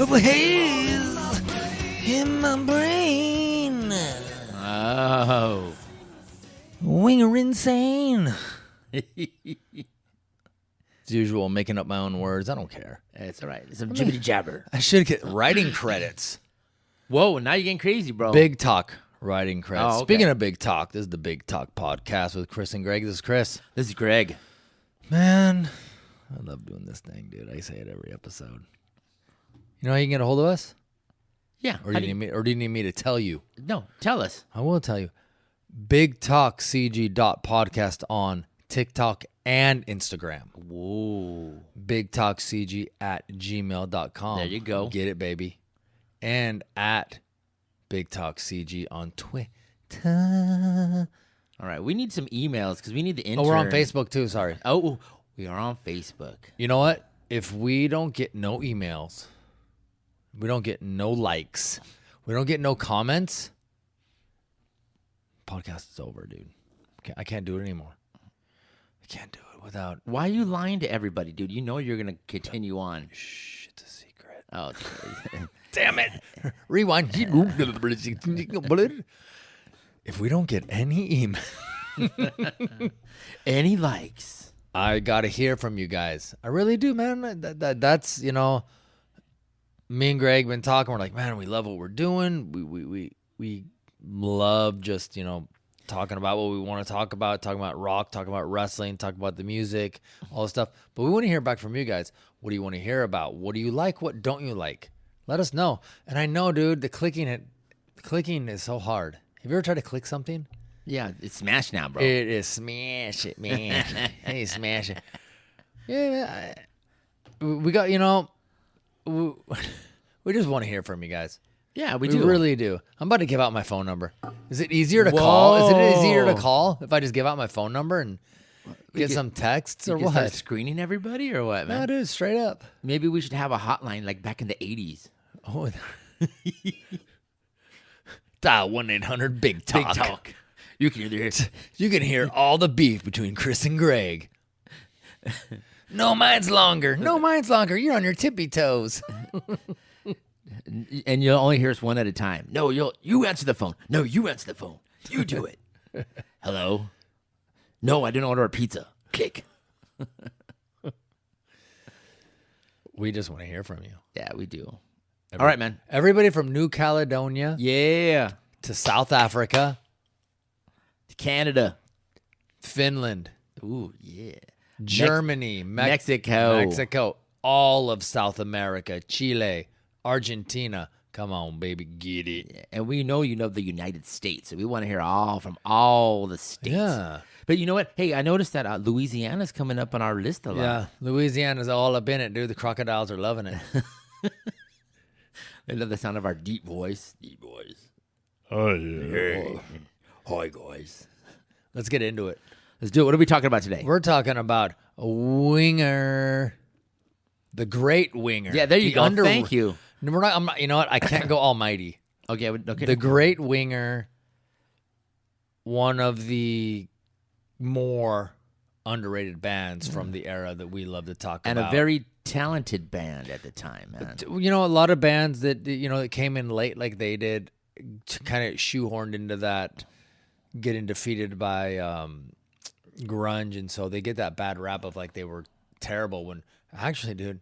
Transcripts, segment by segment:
of a haze in my brain. Oh. Winger insane. As usual, making up my own words. I don't care. It's all right. It's some jibbity jabber. I should get writing credits. Whoa, now you're getting crazy, bro. Big Talk writing credits. Oh, okay. Speaking of Big Talk, this is the Big Talk podcast with Chris and Gregg. This is Chris. This is Greg. Man, I love doing this thing, dude. I say it every episode. You know how you can get a hold of us? Yeah. Or do you need me to tell you? No, tell us. I will tell you. BigTalkCG.podcast on TikTok and Instagram. Whoa. BigTalkCG@gmail.com. There you go. Get it, baby. And at BigTalkCG on Twitter. All right. We need some emails because we need the intern. Oh, we're on Facebook too. Sorry. Oh, we are on Facebook. You know what? If we don't get no emails, we don't get no likes, we don't get no comments, podcast is over, dude. I can't do it anymore. I can't do it without. Why are you lying to everybody, dude? You know you're going to continue on. Shh, it's a secret. Oh, Damn it. Rewind. If we don't get any email, any likes, I got to hear from you guys. I really do, man. That's, you know, me and Greg been talking. We're like, man, we love what we're doing. We love just, you know, talking about what we want to talk about rock, talking about wrestling, talking about the music, all this stuff. But we want to hear back from you guys. What do you want to hear about? What do you like? What don't you like? Let us know. And I know, dude, the clicking is so hard. Have you ever tried to click something? yeah, it's smashed now, bro. It is smash it, man. Hey, smash it. Yeah, we got, you know, we just want to hear from you guys. Yeah, we We do. really do. I'm about to give out my phone number. Is it easier to call? Is it easier to call if I just give out my phone number and get some texts or You can start what? screening everybody or what, man? No, dude, straight up. Maybe we should have a hotline like back in the 80s. Oh, dial 1-800-BIG-TALK. Big talk. You can hear this. You can hear all the beef between Chris and Greg. No, mine's longer. No, mine's longer. You're on your tippy toes. And you'll only hear us one at a time. No, you answer the phone. No, you answer the phone. You do it. Hello? No, I didn't order a pizza. Click. We just want to hear from you. Yeah, we do. All right, man. Everybody from New Caledonia Yeah. to South Africa, Canada. Finland, Ooh, yeah. Germany, Mexico. all of South America, Chile, Argentina. Come on, baby, get it. Yeah, and we know you know the United States, so we want to hear all from all the states. Yeah. But you know what? Hey, I noticed that Louisiana's coming up on our list a lot. Yeah, Louisiana's all up in it, dude. The crocodiles are loving it. I love the sound of our deep voice. Deep voice. Oh, yeah. Hey. Hi, guys. Let's get into it. Let's do it. What are we talking about today? We're talking about Winger, the great Winger. Yeah, there you The go. Thank you. No, I'm not. You know what? I can't go almighty. Okay. Okay. The great Winger, one of the more underrated bands from the era that we love to talk and about. a very talented band at the time, man. You know, a lot of bands that, you know, that came in late like they did, kind of shoehorned into that, getting defeated by grunge, and so they get that bad rap of like they were terrible when actually, dude,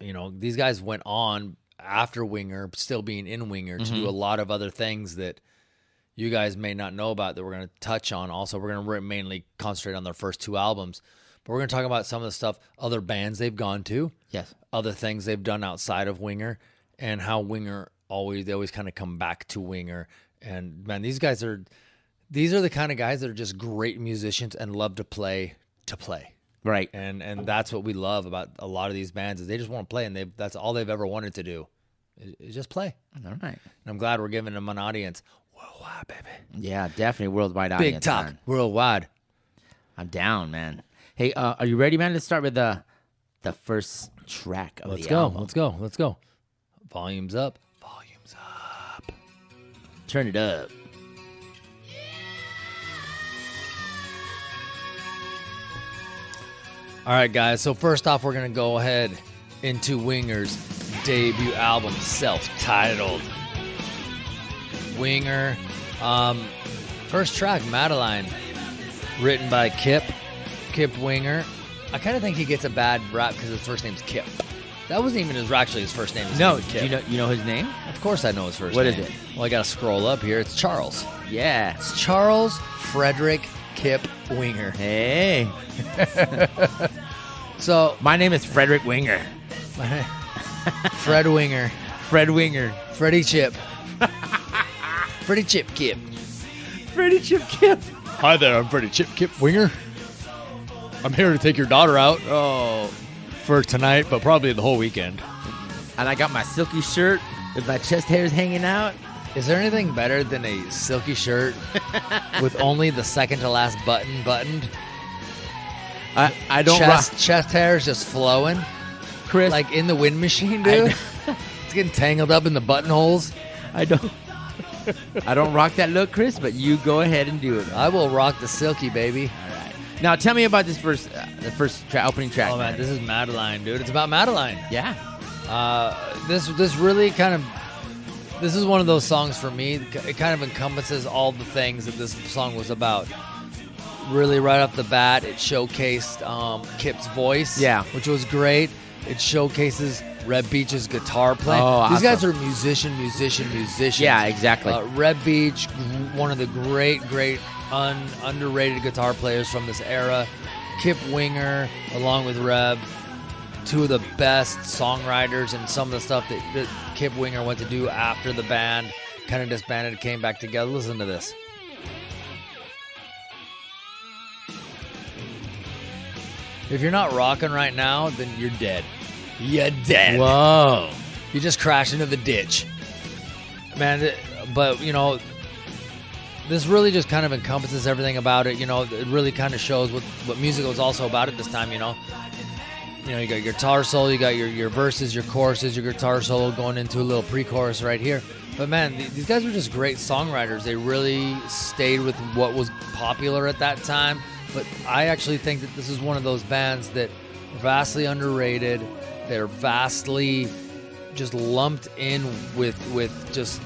you know, these guys went on after Winger, still being in Winger, to do a lot of other things that you guys may not know about that we're going to touch on. Also, we're going to mainly concentrate on their first two albums, but we're going to talk about some of the stuff, other bands they've gone to, Yes. other things they've done outside of Winger, and how Winger they always kind of come back to Winger. And man, these are the kind of guys that are just great musicians and love to play. Right. And that's what we love about a lot of these bands is they just want to play, and that's all they've ever wanted to do is just play. All right. And I'm glad we're giving them an audience worldwide, baby. Yeah, definitely worldwide audience. Big Talk, man. worldwide. I'm down, man. Hey, are you ready, man? Let's start with the first track of Let's the go. album. Let's go. Volume's up. Volume's up. Turn it up. All right, guys. So first off, we're going to go ahead into Winger's debut album, self-titled. Winger. First track, Madeline, written by Kip Winger. I kind of think he gets a bad rap because his first name's Kip. That wasn't even actually his first name. No, Kip. you know his name? Of course I know his first What name. is it? Well, I got to scroll up here. It's Charles. Yeah. It's Charles Frederick Kip Winger. Hey. So, My name is Frederick Winger. Fred Winger. Fred Winger. Freddie Chip. Freddie Chip Kip. Freddie Chip Kip. Hi there, I'm Freddie Chip Kip Winger. I'm here to take your daughter out for tonight, but probably the whole weekend. And I got my silky shirt with my chest hairs hanging out. Is there anything better than a silky shirt with only the second to last button buttoned? I don't rock. Chest hairs just flowing, Chris, like in the wind machine, dude. It's getting tangled up in the buttonholes. I don't rock that look, Chris, but you go ahead and do it. I will rock the silky, baby. All right. Now tell me about this the first opening track. Oh man, this is Madeline, dude. It's about Madeline. Yeah. This really kind of, this is one of those songs for me. It kind of encompasses all the things that this song was about. Really, right off the bat, it showcased Kip's voice, which was great. It showcases Red Beach's guitar playing. Oh, These guys awesome. are musicians. Yeah, exactly. Red Beach, one of the great, underrated guitar players from this era. Kip Winger, along with Reb, two of the best songwriters, and some of the stuff that Kip Winger went to do after the band kind of disbanded, came back together. Listen to this. If you're not rocking right now, then you're dead. You're dead. Whoa. You just crashed into the ditch. Man, but, you know, this really just kind of encompasses everything about it. You know, it really kind of shows what music was also about at this time, you know. You know, you got your guitar solo, you got your verses, your choruses, your guitar solo going into a little pre-chorus right here. But, man, these guys were just great songwriters. They really stayed with what was popular at that time. But I actually think that this is one of those bands that are vastly underrated. They're vastly just lumped in with just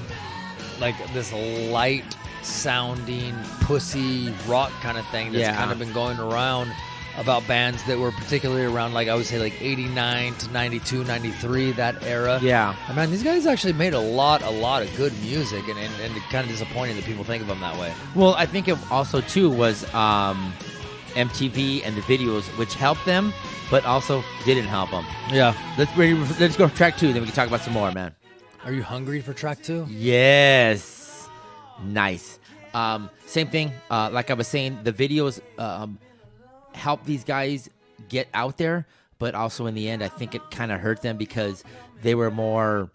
like this light sounding pussy rock kind of thing that's kind of been going around about bands that were particularly around, like I would say, like 89 to 92, 93, that era. Yeah. I mean, these guys actually made a lot of good music, and it's kind of disappointing that people think of them that way. Well, I think it also, too, was MTV and the videos, which helped them, but also didn't help them. Yeah. Let's go to track 2, then we can talk about some more, man. Are you hungry for track 2? Yes. Nice. Same thing. Like I was saying, the videos help these guys get out there, but also in the end, I think it kind of hurt them because they were more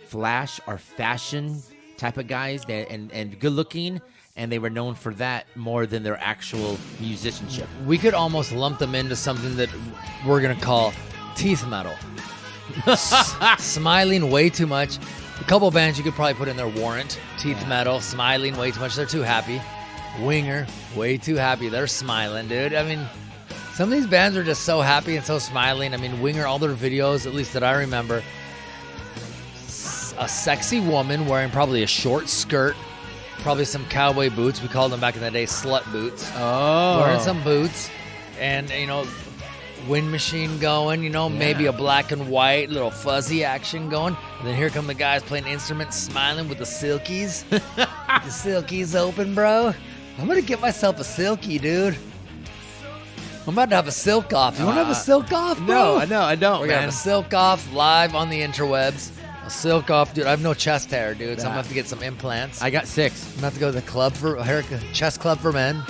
flash or fashion type of guys and good looking, and they were known for that more than their actual musicianship. We could almost lump them into something that we're going to call teeth metal. Smiling way too much. A couple of bands you could probably put in their warrant. Teeth metal, smiling way too much. They're too happy. Winger, way too happy. They're smiling, dude. I mean, some of these bands are just so happy and so smiling. I mean, Winger, all their videos, at least that I remember, a sexy woman wearing probably a short skirt, probably some cowboy boots. We called them back in the day slut boots. Oh. Wearing some boots and, you know, wind machine going, you know, maybe a black and white little fuzzy action going. And then here come the guys playing instruments, smiling with the silkies. The silkies open, bro. I'm going to get myself a silky, dude. I'm about to have a silk off. You want to have a silk off, bro? No, I don't, We're going to have a silk off live on the interwebs. A silk off, dude. I have no chest hair, dude, so I'm going to have to get some implants. I got 6. I'm going to have to go to the club for chest club for men.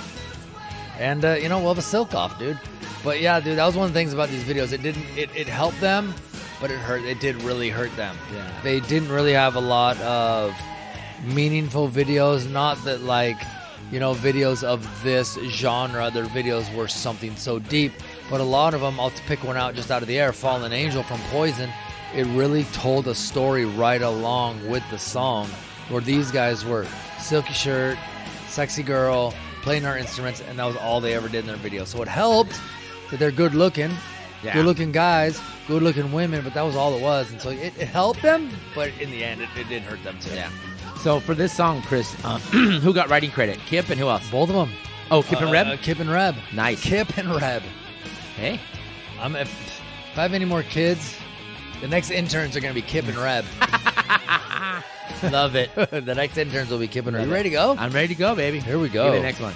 And, you know, we'll have a silk off, dude. But, yeah, dude, that was one of the things about these videos. It helped them, but it did really hurt them. Yeah. They didn't really have a lot of meaningful videos. Not that, like, you know, videos of this genre, their videos were something so deep. But a lot of them, I'll pick one out just out of the air, Fallen Angel from Poison. It really told a story right along with the song, where these guys were silky shirt, sexy girl, playing our instruments, and that was all they ever did in their video. So it helped that they're good looking guys, good-looking women, but that was all it was. And so it helped them, but in the end, it did hurt them too. Yeah. So for this song, Chris, who got writing credit? Kip and who else? Both of them. Oh, Kip and Reb? Kip and Reb. Nice. Kip and Reb. Hey. If I have any more kids, the next interns are going to be Kip and Reb. Love it. The next interns will be Kip and Reb. You ready to go? I'm ready to go, baby. Here we go. Give me the next one.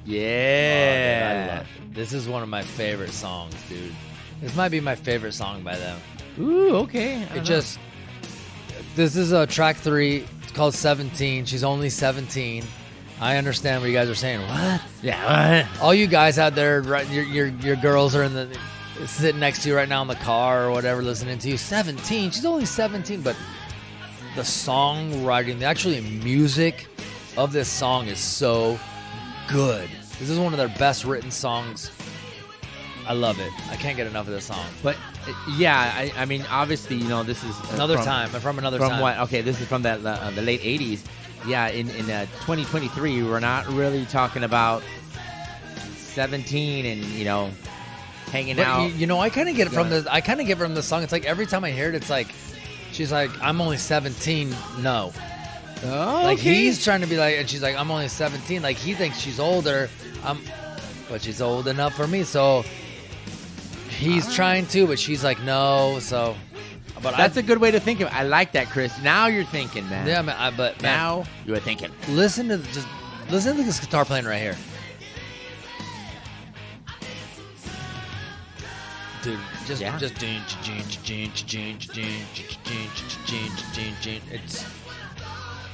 Yeah. Oh, dude, this is one of my favorite songs, dude. This might be my favorite song by them. Ooh, okay. This is track 3. It's called 17. She's only 17. I understand what you guys are saying. What? Yeah. All you guys out there, right, your girls are sitting next to you right now in the car or whatever, listening to you. 17. She's only 17, but the songwriting, the actual music of this song is so good. This is one of their best written songs. I love it. I can't get enough of this song. But yeah, I mean, obviously, this is from another time. From what? Okay, this is from the late '80s. Yeah, in 2023, we're not really talking about 17 and hanging out. I kind of get it from the song. It's like every time I hear it, it's like she's like, "I'm only 17." No. Oh, like okay. He's trying to be like, and she's like, "I'm only 17." Like he thinks she's older. But she's old enough for me. So he's trying to, but she's like, no. So, but that's a good way to think of it. I like that, Chris. Now you're thinking, man. Yeah, man. But now you're thinking. Listen to this guitar playing right here, dude. It's.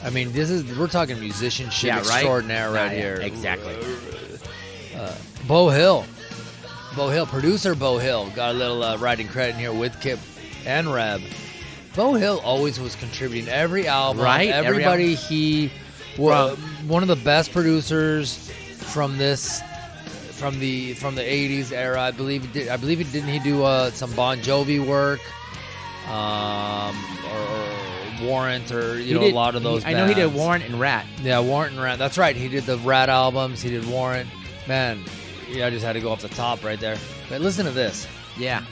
I mean, we're talking musicianship extraordinaire right here. Exactly. Bo Hill, producer Bo Hill got a little writing credit in here with Kip and Reb. Bo Hill always was contributing every album. Right, everybody. He was one of the best producers from the '80s era. I believe he didn't he do some Bon Jovi work, or Warrant, or a lot of those. I know he did Warrant and Rat. Yeah, Warrant and Rat. That's right. He did the Rat albums. He did Warrant. Man, I just had to go off the top right there. But listen to this. Yeah.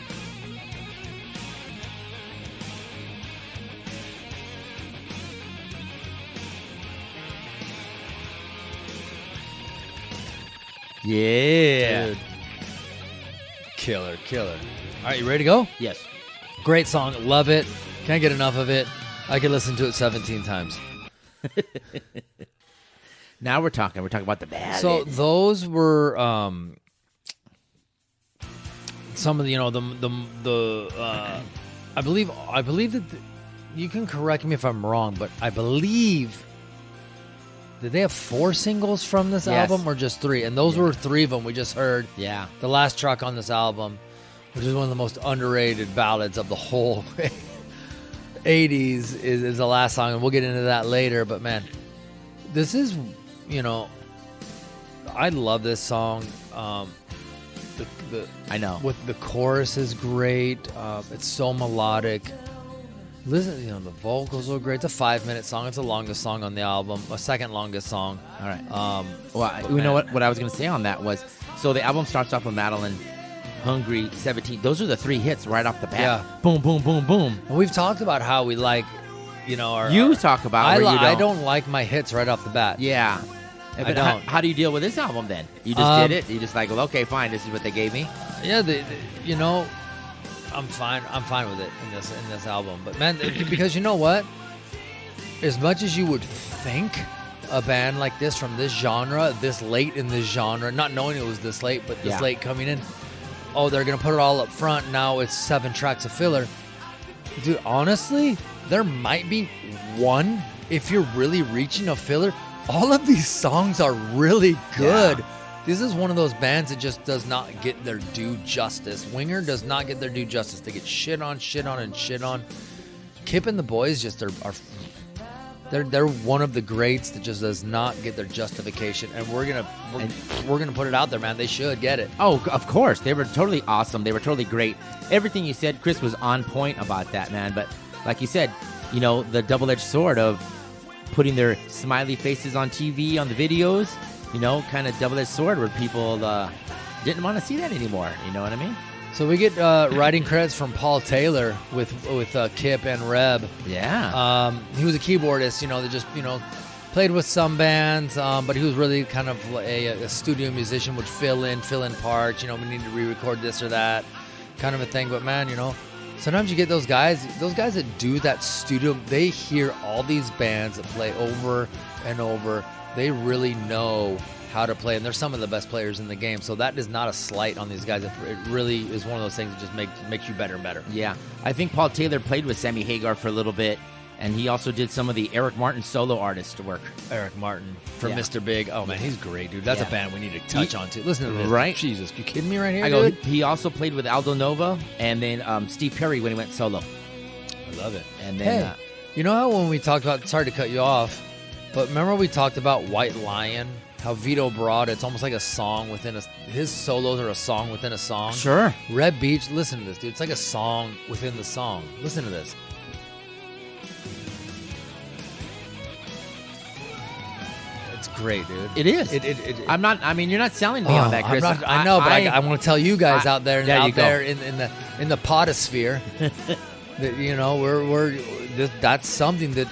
Yeah. Dude. Killer. All right, you ready to go? Yes. Great song. Love it. Can't get enough of it. I could listen to it 17 times. Now we're talking. We're talking about the ballads. So those were some of the I believe that you can correct me if I'm wrong, but I believe did they have 4 singles from this album or just 3? And those were 3 of them we just heard. Yeah. The last track on this album, which is one of the most underrated ballads of the whole 80s, is the last song, and we'll get into that later. But man, this is, I love this song. I know. With the chorus is great. It's so melodic. Listen, the vocals are great. It's a 5-minute song. It's the longest song on the album, a second longest song. All right. Know what I was going to say on that was, so the album starts off with Madeline, Hungry, 17. Those are the 3 hits right off the bat. Yeah. Boom, boom, boom, boom. And we've talked about how we like, talk about I don't like my hits right off the bat. Yeah. I don't. How do you deal with this album then? You just did it? You just like, well, okay, fine. This is what they gave me? Yeah, I'm fine with it in this album. But man, because you know what? As much as you would think a band like this from this genre, this late in this genre, not knowing it was this late, but this late coming in, they're going to put it all up front. Now it's 7 tracks of filler. Dude, honestly, there might be one if you're really reaching a filler. All of these songs are really good. Yeah. This is one of those bands that just does not get their due justice. Winger does not get their due justice. They get shit on. Kip and the boys just they're one of the greats that just does not get their justification, and we're gonna put it out there, man. They should get it. Oh, of course, they were totally awesome. They were totally great. Everything you said, Chris, was on point about that, man. But like you said, the double-edged sword of putting their smiley faces on TV on the videos. Kind of double-edged sword where people didn't want to see that anymore. You know what I mean? So we get writing credits from Paul Taylor with Kip and Reb. Yeah. He was a keyboardist, that just, played with some bands, but he was really kind of a studio musician, would fill in parts, we need to re-record this or that kind of a thing. But man, sometimes you get those guys that do that studio, they hear all these bands that play over and over. They really know how to play, and they're some of the best players in the game. So that is not a slight on these guys. It really is one of those things that just makes you better and better. Yeah. I think Paul Taylor played with Sammy Hagar for a little bit, and he also did some of the Eric Martin solo artist work. Eric Martin from Mr. Big. Oh, man, he's great, dude. That's a band we need to touch on, too. Listen to this. Right? Jesus, you kidding me right here, dude? He also played with Aldo Nova and then Steve Perry when he went solo. I love it. And then, you know how when we talked about, sorry to cut you off, but remember we talked about White Lion? How Vito brought it's almost like a song within his solos are a song within a song. Sure. Red Beach, listen to this, dude. It's like a song within the song. Listen to this. It's great, dude. It is. I'm not. I mean, you're not selling me on that, Chris. I know, but I want to tell you guys out there, in the potosphere, that that's something that.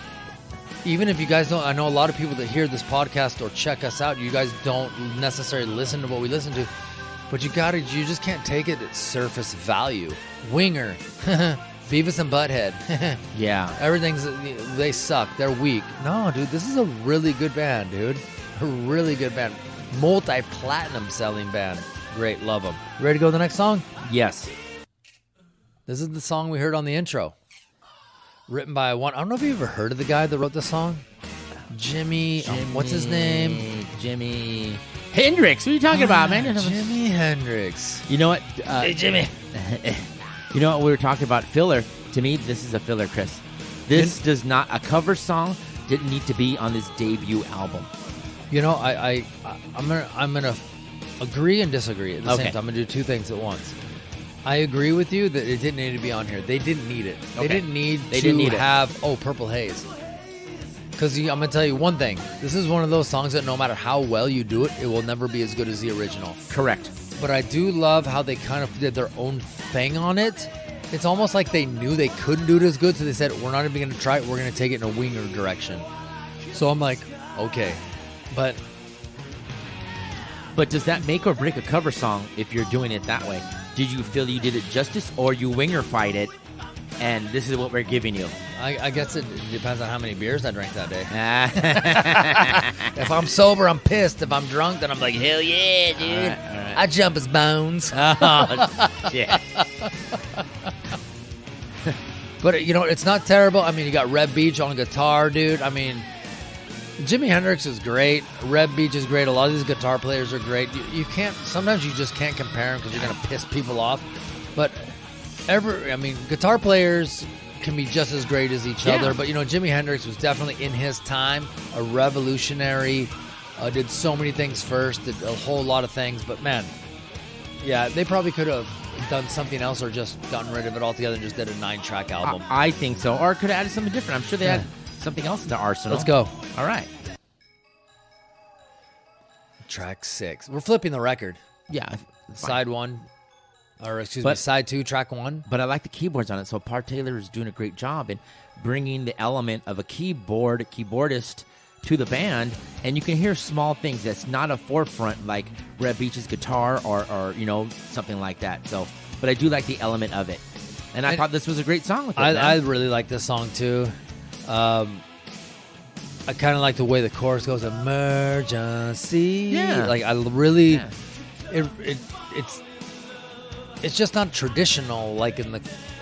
Even if you guys don't, I know a lot of people that hear this podcast or check us out, you guys don't necessarily listen to what we listen to, but you just can't take it at surface value. Winger, Beavis and Butthead. Yeah. They suck. They're weak. No, dude, this is a really good band, dude. A really good band. Multi-platinum selling band. Great, love them. Ready to go to the next song? Yes. This is the song we heard on the intro. Written by I don't know if you've ever heard of the guy that wrote this song. Jimmy, what's his name? Jimi Hendrix. What are you talking about, man? Jimi Hendrix. You know what? Hey, Jimmy. You know what we were talking about? Filler. To me, this is a filler, Chris. This does not, a cover song didn't need to be on this debut album. I'm gonna agree and disagree at the same time. I'm gonna do two things at once. I agree with you that it didn't need to be on here. They didn't need it. They didn't need to have Purple Haze. Because I'm going to tell you one thing. This is one of those songs that no matter how well you do it, it will never be as good as the original. Correct. But I do love how they kind of did their own thing on it. It's almost like they knew they couldn't do it as good, so they said, we're not even going to try it. We're going to take it in a winger direction. So I'm like, okay. But does that make or break a cover song if you're doing it that way? Did you feel you did it justice, or you winger-fied it, and this is what we're giving you? I guess it depends on how many beers I drank that day. If I'm sober, I'm pissed. If I'm drunk, then I'm like, hell yeah, dude. All right. I jump his bones. Oh, shit. But, it's not terrible. I mean, you got Red Beach on guitar, dude. I mean, Jimi Hendrix is great. Red Beach is great. A lot of these guitar players are great. You can't. Sometimes you just can't compare them because you're going to piss people off. But guitar players can be just as great as each other. But Jimi Hendrix was definitely in his time a revolutionary. Did so many things first. Did a whole lot of things. But man, yeah, they probably could have done something else or just gotten rid of it altogether and just did a 9-track album. I think so. Or could have added something different. I'm sure they had something else in their arsenal. Let's go. All right. Track 6. We're flipping the record. Yeah. Side 1. Or excuse me, side 2, track 1. But I like the keyboards on it. So Paul Taylor is doing a great job in bringing the element of a keyboardist to the band. And you can hear small things that's not a forefront like Red Beach's guitar or something like that. So, but I do like the element of it. And I thought this was a great song with it. I really like this song too. I kind of like the way the chorus goes, emergency. Yeah. Like I really, it's just not traditional. Like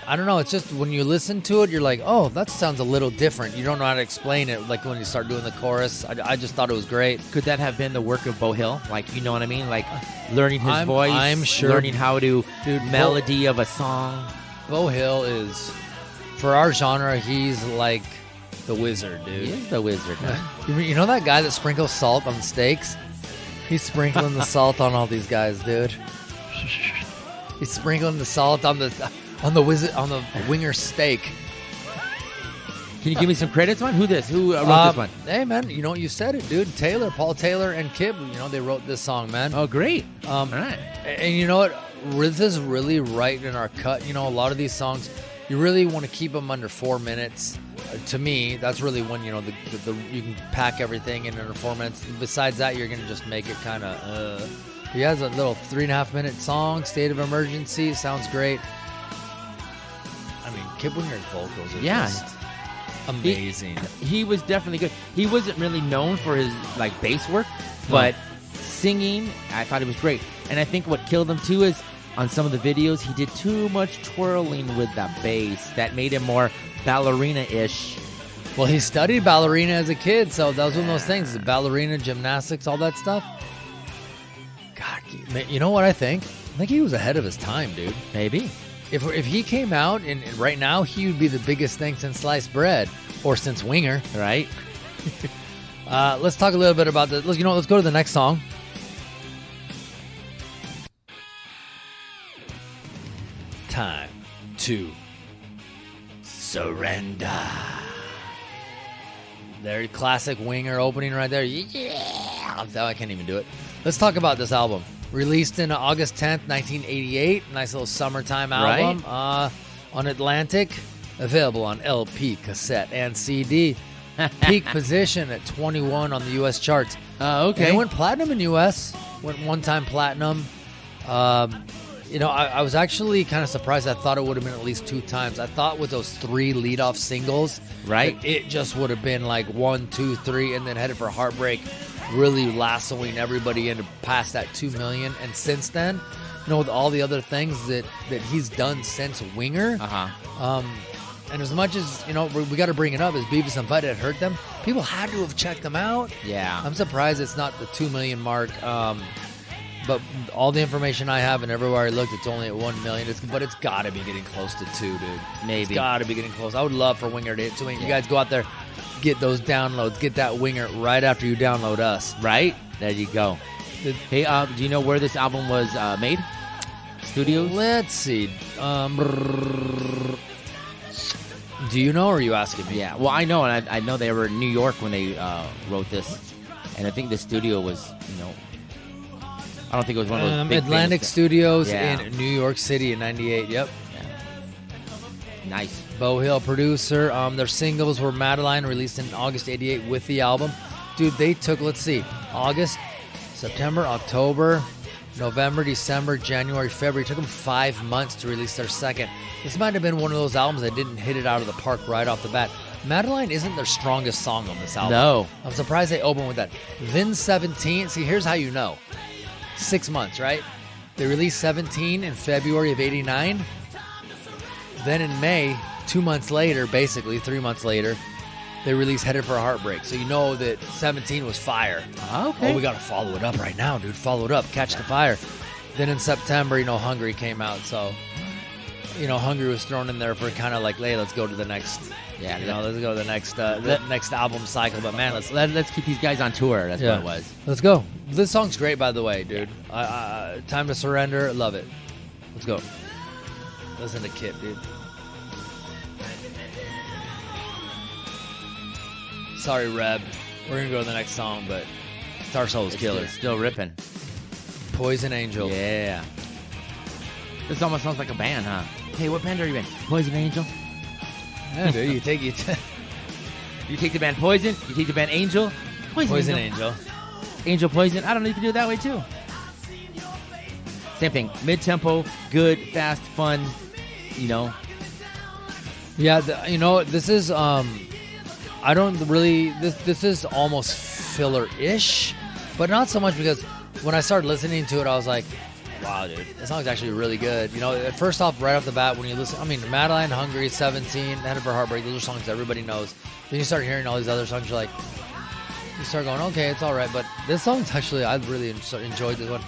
I don't know. It's just when you listen to it, you're like, oh, that sounds a little different. You don't know how to explain it. Like when you start doing the chorus, I just thought it was great. Could that have been the work of Beau Hill? Like, you know what I mean? Like learning his voice. I'm sure. Learning how to melody of a song. Beau Hill is, for our genre, he's like the wizard, dude. He is the wizard. Huh? You know that guy that sprinkles salt on steaks? He's sprinkling the salt on all these guys, dude. He's sprinkling the salt on the winger steak. Can you give me some credits on who this? Who wrote this one? Hey man, you said it, dude. Paul Taylor and Kip. They wrote this song, man. Oh, great. All right. And you know what? this is really right in our cut. You know, a lot of these songs, you really want to keep them under 4 minutes. To me, that's really when, you know, the you can pack everything in under 4 minutes. Besides that, you're gonna just make it kind of. He has a little 3.5 minute song, "State of Emergency." Sounds great. I mean, Kip Winger's vocals are just amazing. He was definitely good. He wasn't really known for his like bass work, but singing, I thought it was great. And I think what killed him too is on some of the videos, he did too much twirling with that bass that made him more ballerina-ish. Well, he studied ballerina as a kid, so that was one of those things. Ballerina, gymnastics, all that stuff. God, you know what I think? I think he was ahead of his time, dude. Maybe. If he came out, and right now, he would be the biggest thing since sliced bread, or since Winger. Right? Let's talk a little bit about this. Let's go to the next song. Time to surrender. There, classic Winger opening right there. Yeah, I can't even do it. Let's talk about this album. Released in August 10th, 1988. Nice little summertime album. Right. On Atlantic. Available on LP, cassette, and CD. Peak position at 21 on the U.S. charts. Okay. And it went platinum in U.S. Went one-time platinum. You know, I was actually kind of surprised. I thought it would have been at least 2 times. I thought with those 3 lead-off singles, right, it just would have been like 1, 2, 3, and then Headed for Heartbreak, really lassoing everybody into past that 2 million. And since then, you know, with all the other things that he's done since Winger, and as much as, you know, we got to bring it up, as Beavis and Butt-Head hurt them, people had to have checked them out. Yeah. I'm surprised it's not the 2 million mark. But all the information I have and everywhere I looked, it's only at 1 million. But it's got to be getting close to 2, dude. Maybe. It's got to be getting close. I would love for Winger to hit 2 million. You guys go out there, get those downloads. Get that Winger right after you download us. Right? There you go. Hey, do you know where this album was made? Studios? Let's see. Do you know, or are you asking me? Yeah, well, I know, and I know they were in New York when they wrote this. And I think the studio was, you know, I don't think it was one of those big Atlantic Studios Yeah. in New York City in 98. Yep. Yeah. Nice. Bo Hill producer. Their singles were Madeline, released in August 88 with the album. Dude, they took, let's see, August, September, October, November, December, January, February. It took them 5 months to release their second. This might have been one of those albums that didn't hit it out of the park right off the bat. Madeline isn't their strongest song on this album. No. I'm surprised they opened with that. Then 17. See, here's how you know. 6 months, right? They released 17 in February of 89. Then in May, 2 months later, basically 3 months later, they released Headed for a Heartbreak. So you know that 17 was fire. Okay. Oh, we got to follow it up right now, dude. Follow it up. Catch the fire. Then in September, you know, Hungry came out. So, you know, Hungry was thrown in there for kind of like, hey, let's go to the next. Yeah, you know, let's go to the next album cycle. But man, let's keep these guys on tour. That's what it was. Let's go. This song's great, by the way, dude. Time to Surrender. Love it. Let's go. Listen to Kit, dude. Sorry, Reb. We're gonna go to the next song, but Guitar Solo is killer. It's still ripping. Poison Angel. Yeah. This almost sounds like a band, huh? Hey, what band are you in? Poison Angel. Yeah, dude. You take You take the band Poison. You take the band Angel. Poison Angel. Angel Poison. I don't know if you can do it that way too. Same thing. Mid-tempo, good, fast, fun. You know. Yeah, you know, this is I don't really this is almost filler-ish, but not so much, because when I started listening to it, I was like, wow, dude, this song's actually really good. You know, first off, right off the bat, when you listen, I mean, Madeline, Hungry, 17, Headed for Heartbreak, those are songs everybody knows. Then you start hearing all these other songs, you're like, you start going, okay, it's all right. But this song's actually, I really enjoyed this one.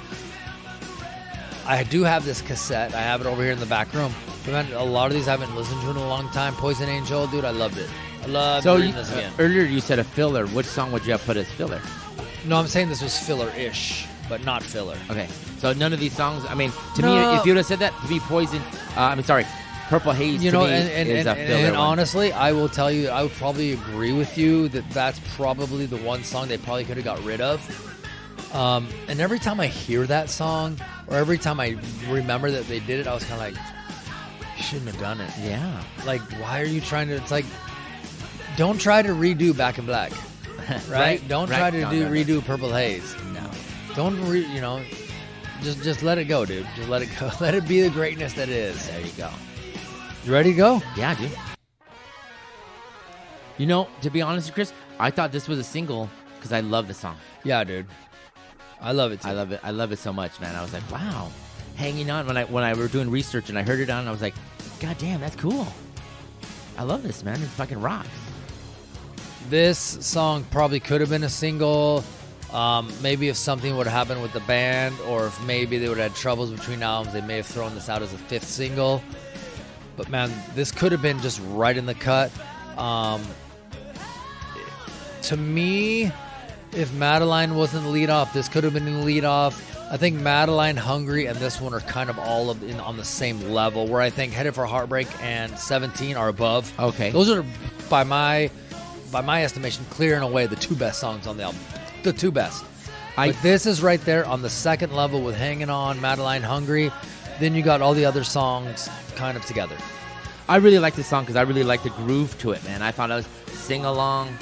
I do have this cassette. I have it over here in the back room. But man, a lot of these I haven't listened to in a long time. Poison Angel, dude, I loved it. I loved reading this again. Earlier you said a filler. Which song would you have put as filler? No, I'm saying this was filler-ish, but not filler. Okay, so none of these songs. I mean, to me, if you would have said that, to be Poison. Purple Haze. You to know, me is a filler. And honestly, I will tell you, I would probably agree with you that that's probably the one song they probably could have got rid of. And every time I hear that song, or every time I remember that they did it, I was kind of like, you shouldn't have done it. Yeah. Like, why are you trying to? It's like, don't try to redo Back in Black, right? Don't try to redo Purple Haze. No. Don't just let it go, dude. Just let it go. Let it be the greatness that it is. There you go. You ready to go? Yeah, dude. You know, to be honest, Chris, I thought this was a single because I love the song. Yeah, dude. I love it too. I love it. I love it so much, man. I was like, wow. Hanging On. When I were doing research and I heard it on, I was like, God damn, that's cool. I love this, man. It fucking rocks. This song probably could have been a single. Maybe if something would have happened with the band, or if maybe they would have had troubles between albums, they may have thrown this out as a 5th single. But man, this could have been just right in the cut. To me, if Madeline wasn't the lead off, this could have been the lead off. I think Madeline, Hungry, and this one are kind of all on the same level, where I think Headed for Heartbreak and 17 are above. Okay. Those are, by my estimation, clear and away the 2 best songs on the album. The 2 best. But this is right there on the second level with Hanging On, Madeline, Hungry. Then you got all the other songs kind of together. I really like this song because I really like the groove to it, man. I thought it was sing-along,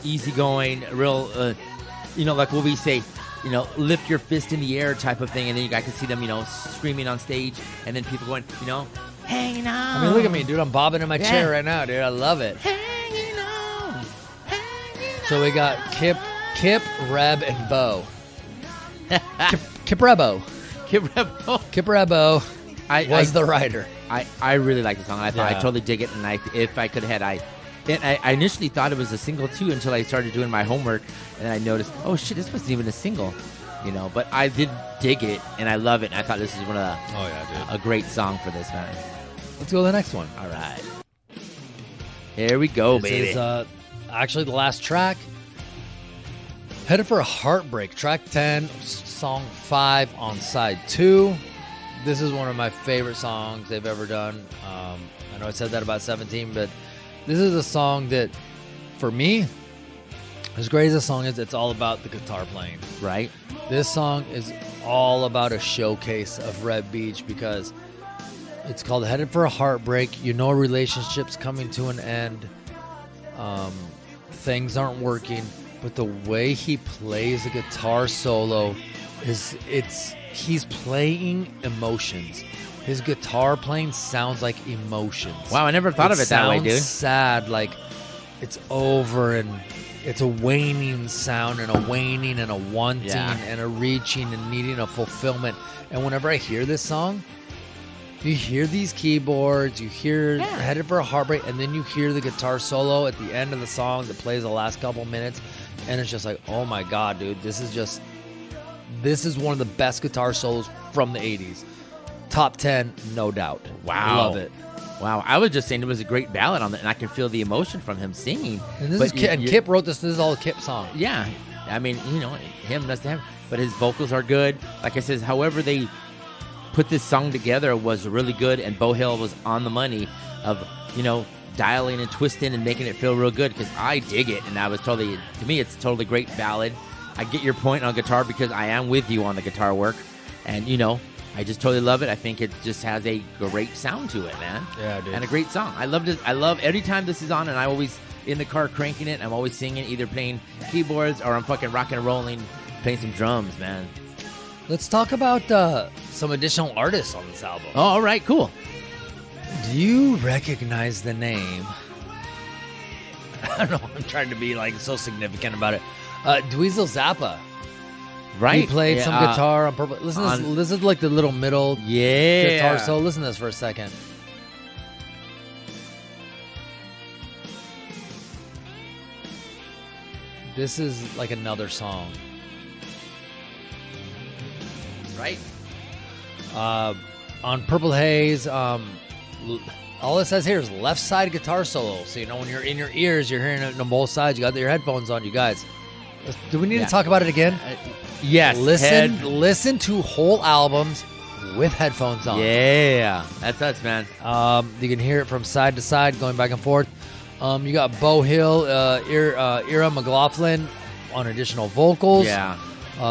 easygoing, real, like what we say, lift your fist in the air type of thing. And then I can see them, screaming on stage. And then people going, hanging on. I mean, look at me, dude. I'm bobbing in my chair right now, dude. I love it. Hanging on. So we got Kip, Reb, and Bo. Kip Rebo. Kip Rebo. Kip Rebo was the writer. I really like the song. I totally dig it. And if I could have had, I initially thought it was a single too until I started doing my homework, and I noticed, oh shit, this wasn't even a single, But I did dig it, and I love it. And I thought this is one of a great song for this, man. Let's go to the next one. All right, here we go, baby. This is actually the last track. Headed for a Heartbreak, track 10, song 5 on side 2. This is one of my favorite songs they've ever done. I know I said that about 17, but this is a song that, for me, as great as the song is, it's all about the guitar playing. Right. This song is all about a showcase of Red Beach because it's called Headed for a Heartbreak. A relationship's coming to an end. Things aren't working. But the way he plays the guitar solo he's playing emotions. His guitar playing sounds like emotions. Wow, I never thought of it that way, dude. Sounds sad, like it's over, and it's a waning sound, and a waning, and a wanting, and a reaching, and needing a fulfillment. And whenever I hear this song, you hear these keyboards, you hear Headed for a Heartbreak, and then you hear the guitar solo at the end of the song that plays the last couple minutes, and it's just like, oh my God, dude, this is one of the best guitar solos from the 80s. Top 10, no doubt. Wow. Love it. Wow. I was just saying it was a great ballad on it, and I can feel the emotion from him singing. And Kip wrote this. This is all a Kip song. Yeah. I mean, him doesn't have, but his vocals are good. Like I said, however they put this song together was really good, and Bo Hill was on the money of, dialing and twisting and making it feel real good, because I dig it, and to me, it's a totally great ballad. I get your point on guitar because I am with you on the guitar work, and, I just totally love it. I think it just has a great sound to it, man. Yeah, dude. And a great song. I love it. I love every time this is on, and I always in the car cranking it. I'm always singing, either playing keyboards or I'm fucking rocking and rolling, playing some drums, man. Let's talk about some additional artists on this album. Oh, all right, cool. Do you recognize the name? I don't know. I'm trying to be so significant about it. Dweezil Zappa. Right. He played some guitar on Purple. Listen to this. This is like the little middle guitar solo. Listen to this for a second. This is like another song. Right. On Purple Haze, all it says here is left side guitar solo. So, when you're in your ears, you're hearing it on both sides. You got your headphones on, you guys. Do we need to talk about it again? Yes. Listen to whole albums with headphones on. Yeah. That's us, man. You can hear it from side to side, going back and forth. You got Bo Hill, Ira McLaughlin on additional vocals. Yeah.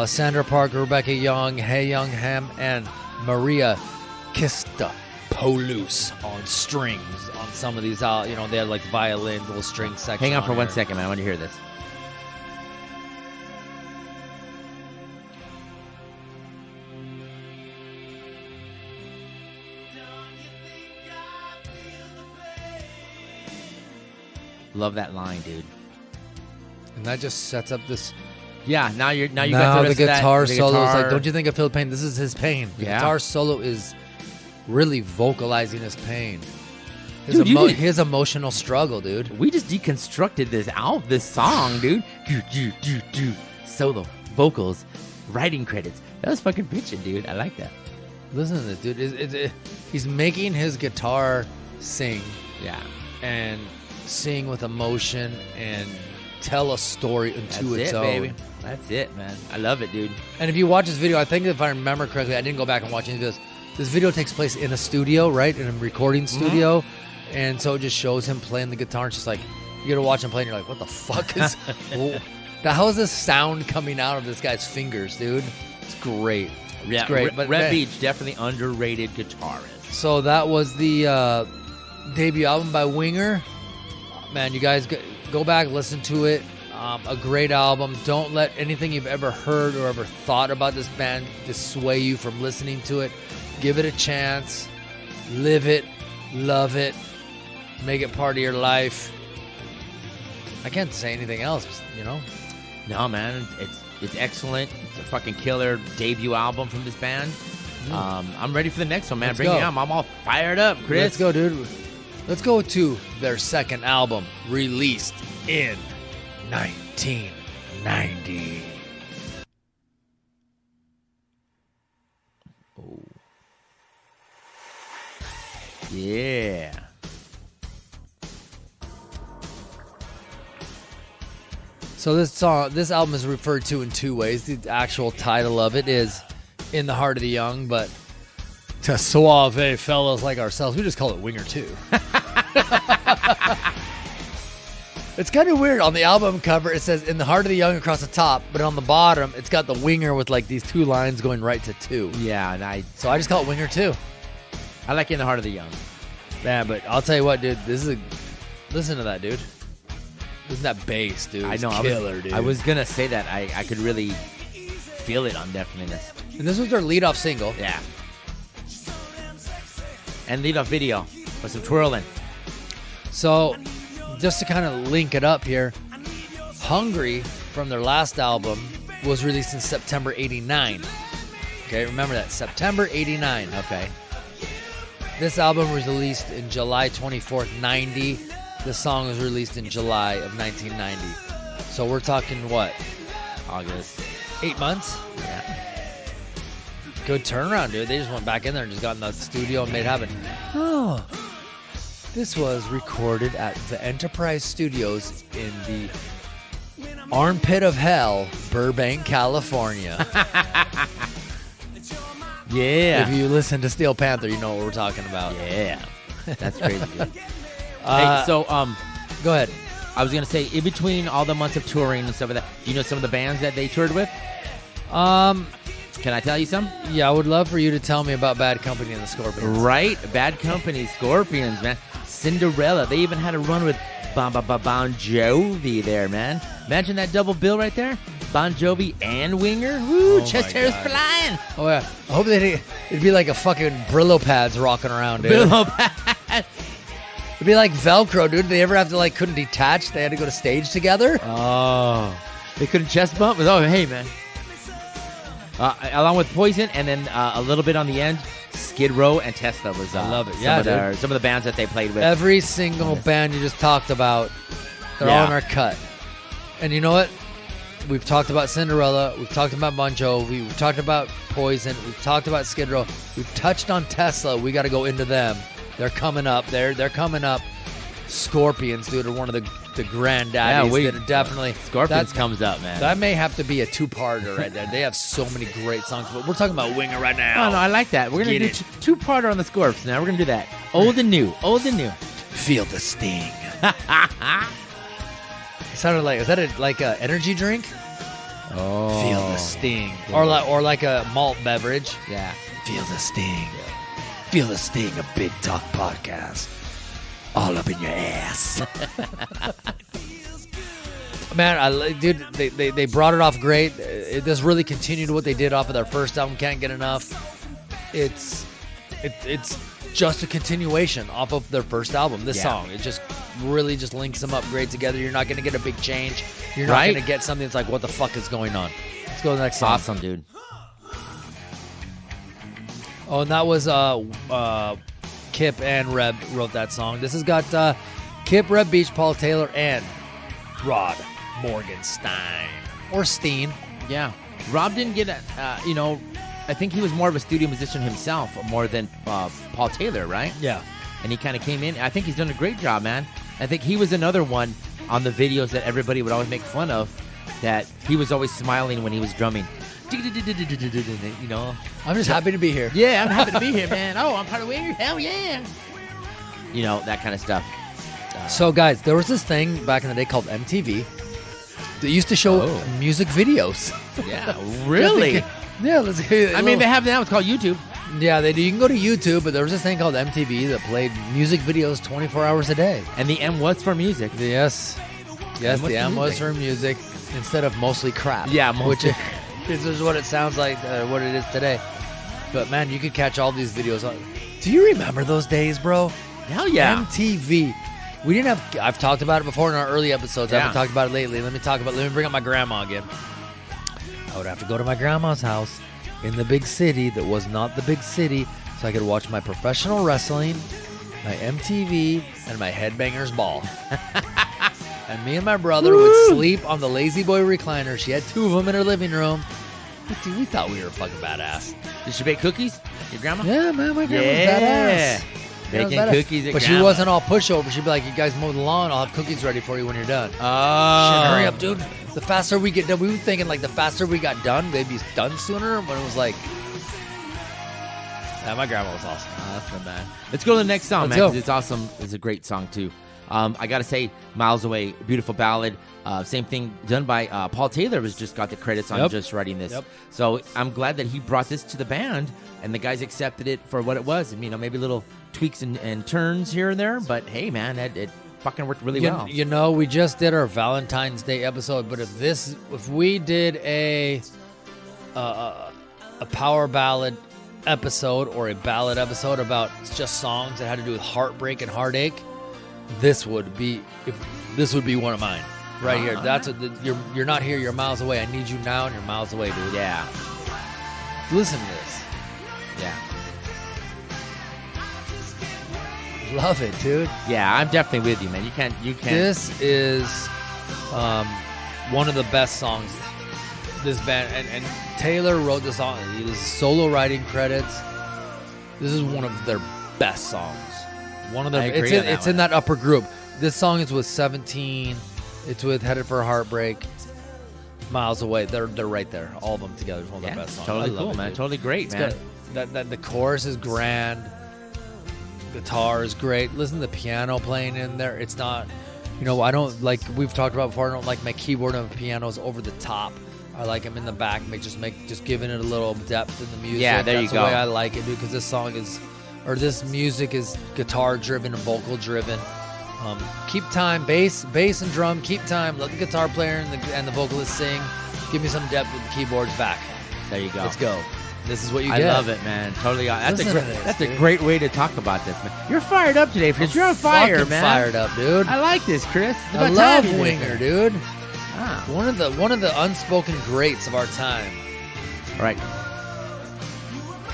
Sandra Parker, Rebecca Young, Hae Young Ham, and Maria Kistopoulos on strings on some of these. They had like violin, little string section. Hang on for 1 here. second, man. I want to hear this. Love that line, dude. And that just sets up this. Yeah, now you got Now the the rest of that, guitar the solo is guitar. like, don't you think I feel pain? This is his pain. The Yeah. guitar solo is really vocalizing his pain. Dude, His emotional struggle, dude. We just deconstructed this song, dude. Do. Solo, vocals, writing credits. That was fucking bitchin', dude. I like that. Listen to this, dude. He's making his guitar sing Yeah. and sing with emotion and tell a story into That's its it, own. baby. That's it, man. I love it, dude. And if you watch this video, I think if I remember correctly, I didn't go back and watch any of this. This video takes place in a studio, right? In a recording studio. And so it just shows him playing the guitar. It's just like, you get to watch him play and you're like, what the fuck is... how is this sound coming out of this guy's fingers, dude? It's great. Yeah, It's great. But Red man, Beach, definitely underrated guitarist. So that was the debut album by Winger. Man, you guys go back, listen to it. A great album. Don't let anything you've ever heard or ever thought about this band dissuade you from listening to it. Give it a chance. Live it. Love it. Make it part of your life. I can't say anything else, No, man, it's excellent. It's a fucking killer debut album from this band. I'm ready for the next one, man. Let's Bring go. me on. I'm all fired up, Chris. Let's go, dude. Let's go to their second album, released in 1990. Oh. Yeah. So this album is referred to in two ways. The actual title of it is "In the Heart of the Young," but to suave fellows like ourselves, we just call it Winger 2. It's kind of weird. On the album cover, it says "In the Heart of the Young" across the top, but on the bottom, it's got the Winger with like these two lines going right to 2. Yeah, and So I just call it Winger 2. I like In the Heart of the Young. Man, but I'll tell you what, dude. Listen to that, dude. Listen to that bass, dude. I It's know. killer, dude. I was gonna say that. I could really feel it on Definiteness. And this was their lead-off single. Yeah. And lead off video with some twirling. So, just to kind of link it up here, Hungry from their last album was released in September 89. Okay, remember that. September 89. Okay. This album was released in July 24th, 90. The song was released in July of 1990. So we're talking what? August. 8 months? Yeah. Good turnaround, dude. They just went back in there and just got in the studio and made it happen. Oh. This was recorded at the Enterprise Studios in the armpit of hell, Burbank, California. Yeah. If you listen to Steel Panther, you know what we're talking about. Yeah. That's crazy, dude. Hey, so Go ahead. I was gonna say, in between all the months of touring and stuff like that, do you know some of the bands that they toured with? Can I tell you some? Yeah, I would love for you to tell me about Bad Company and the Scorpions. Right, Bad Company, Scorpions, man. Cinderella. They even had a run with Bon Jovi there, man. Imagine that double bill right there. Bon Jovi and Winger. Woo, Oh chest my hairs God. flying. Oh yeah. I hope it'd be like a fucking Brillo pads rocking around, dude. Bill pad. It'd be like Velcro, dude. They ever have to couldn't detach? They had to go to stage together. Oh, they couldn't chest bump. Oh, hey, man. Along with Poison, and then a little bit on the end, Skid Row and Tesla was. I love it. Some Yeah, of some of the bands that they played with. Every single band you just talked about, they're all in our cut. And you know what? We've talked about Cinderella. We've talked about Bon Jovi. We've talked about Poison. We've talked about Skid Row. We've touched on Tesla. We got to go into them. They're coming up. They're coming up. Scorpions, dude, are one of the granddaddies that are definitely... Scorpions comes up, man. That may have to be a two-parter right there. They have so many great songs, but we're talking about Winger right now. Oh, no, I like that. We're going to do two-parter on the Scorps now. We're going to do that. Old and new. Old and new. Feel the sting. It sounded like... Is that like an energy drink? Oh. Feel the sting. Yeah. Or like a malt beverage. Yeah. Feel the sting. Feel the sting of Big Talk Podcast. All up in your ass. Man, dude, they brought it off great. This really continued what they did off of their first album, Can't Get Enough. It's just a continuation off of their first album, this song. It just really just links them up great together. You're not going to get a big change. You're not going to get something that's like, what the fuck is going on? Let's go to the next song. Awesome, dude. Oh, and that was Kip and Reb wrote that song. This has got Kip, Reb Beach, Paul Taylor, and Rod Morgenstein. Or Steen. Yeah. Rob didn't get I think he was more of a studio musician himself, more than Paul Taylor, right? Yeah. And he kind of came in. I think he's done a great job, man. I think he was another one on the videos that everybody would always make fun of, that he was always smiling when he was drumming. You know? I'm just happy to be here. Yeah, I'm happy to be here, man. Oh, I'm part of Winger. Hell yeah. You know, that kind of stuff. So, guys, there was this thing back in the day called MTV that used to show music videos. Yeah, really? Yeah, let's hear. I mean, they have now. It's called YouTube. Yeah, they do. You can go to YouTube, but there was this thing called MTV that played music videos 24 hours a day. And the M was for music. Yes, the M was for music instead of mostly crap. Yeah, mostly. Which is what it sounds like, what it is today. But man, you could catch all these videos. Do you remember those days, bro? Hell yeah. MTV. We didn't have. I've talked about it before in our early episodes. I haven't talked about it lately. Let me bring up my grandma again. I would have to go to my grandma's house in the big city that was not the big city, so I could watch my professional wrestling, my MTV, and my Headbangers Ball. And me and my brother would sleep on the Lazy Boy recliner. She had 2 of them in her living room. Dude, we thought we were fucking badass. Did she bake cookies? Your grandma? Yeah, man, my grandma was badass. Baking cookies at But grandma. she wasn't all pushover. She'd be like, you guys mow the lawn, I'll have cookies ready for you when you're done. Oh. Shit, hurry up, dude. The faster we get done, we were thinking like the faster we got done, they'd be done sooner, but it was like, yeah, my grandma was awesome. Awesome, man. Let's go to the next song, man, because it's awesome. It's a great song, too. I got to say, Miles Away, beautiful ballad. Same thing done by Paul Taylor was just got the credits on just writing this. So I'm glad that he brought this to the band, and the guys accepted it for what it was. And, you know, maybe little tweaks and turns here and there, but hey, man, it fucking worked really well. You know, we just did our Valentine's Day episode, but if we did a power ballad episode or a ballad episode about just songs that had to do with heartbreak and heartache, this would be one of mine right here. That's you're not here, you're miles away. I need you now, and you're miles away, dude. Yeah. Listen to this. Yeah. Love it, dude. Yeah, I'm definitely with you, man. You can't. This is one of the best songs this band and Taylor wrote this song. It is solo writing credits. This is one of their best songs. One of their. It's in that upper group. This song is with 17. It's with Headed for a Heartbreak. Miles Away. They're right there. All of them together. It's one of the best songs. Totally cool, man. Dude. Totally great, man. That the chorus is grand. Guitar is great. Listen to the piano playing in there. It's not, you know, I don't like, we've talked about before, I don't like my keyboard and pianos over the top. I like them in the back, just giving it a little depth in the music. Yeah, there you go. That's the way I like it, dude, because this music is guitar driven and vocal driven. Keep time, bass and drum, keep time. Let the guitar player and the vocalist sing. Give me some depth with the keyboards back. There you go. Let's go. This is what you get. I love it, man. Totally. That's a great way to talk about this, man. You're fired up today, Chris. You're on fire, man. Fired up, dude. I like this, Chris. I love Winger, dude. One of the unspoken greats of our time. All right.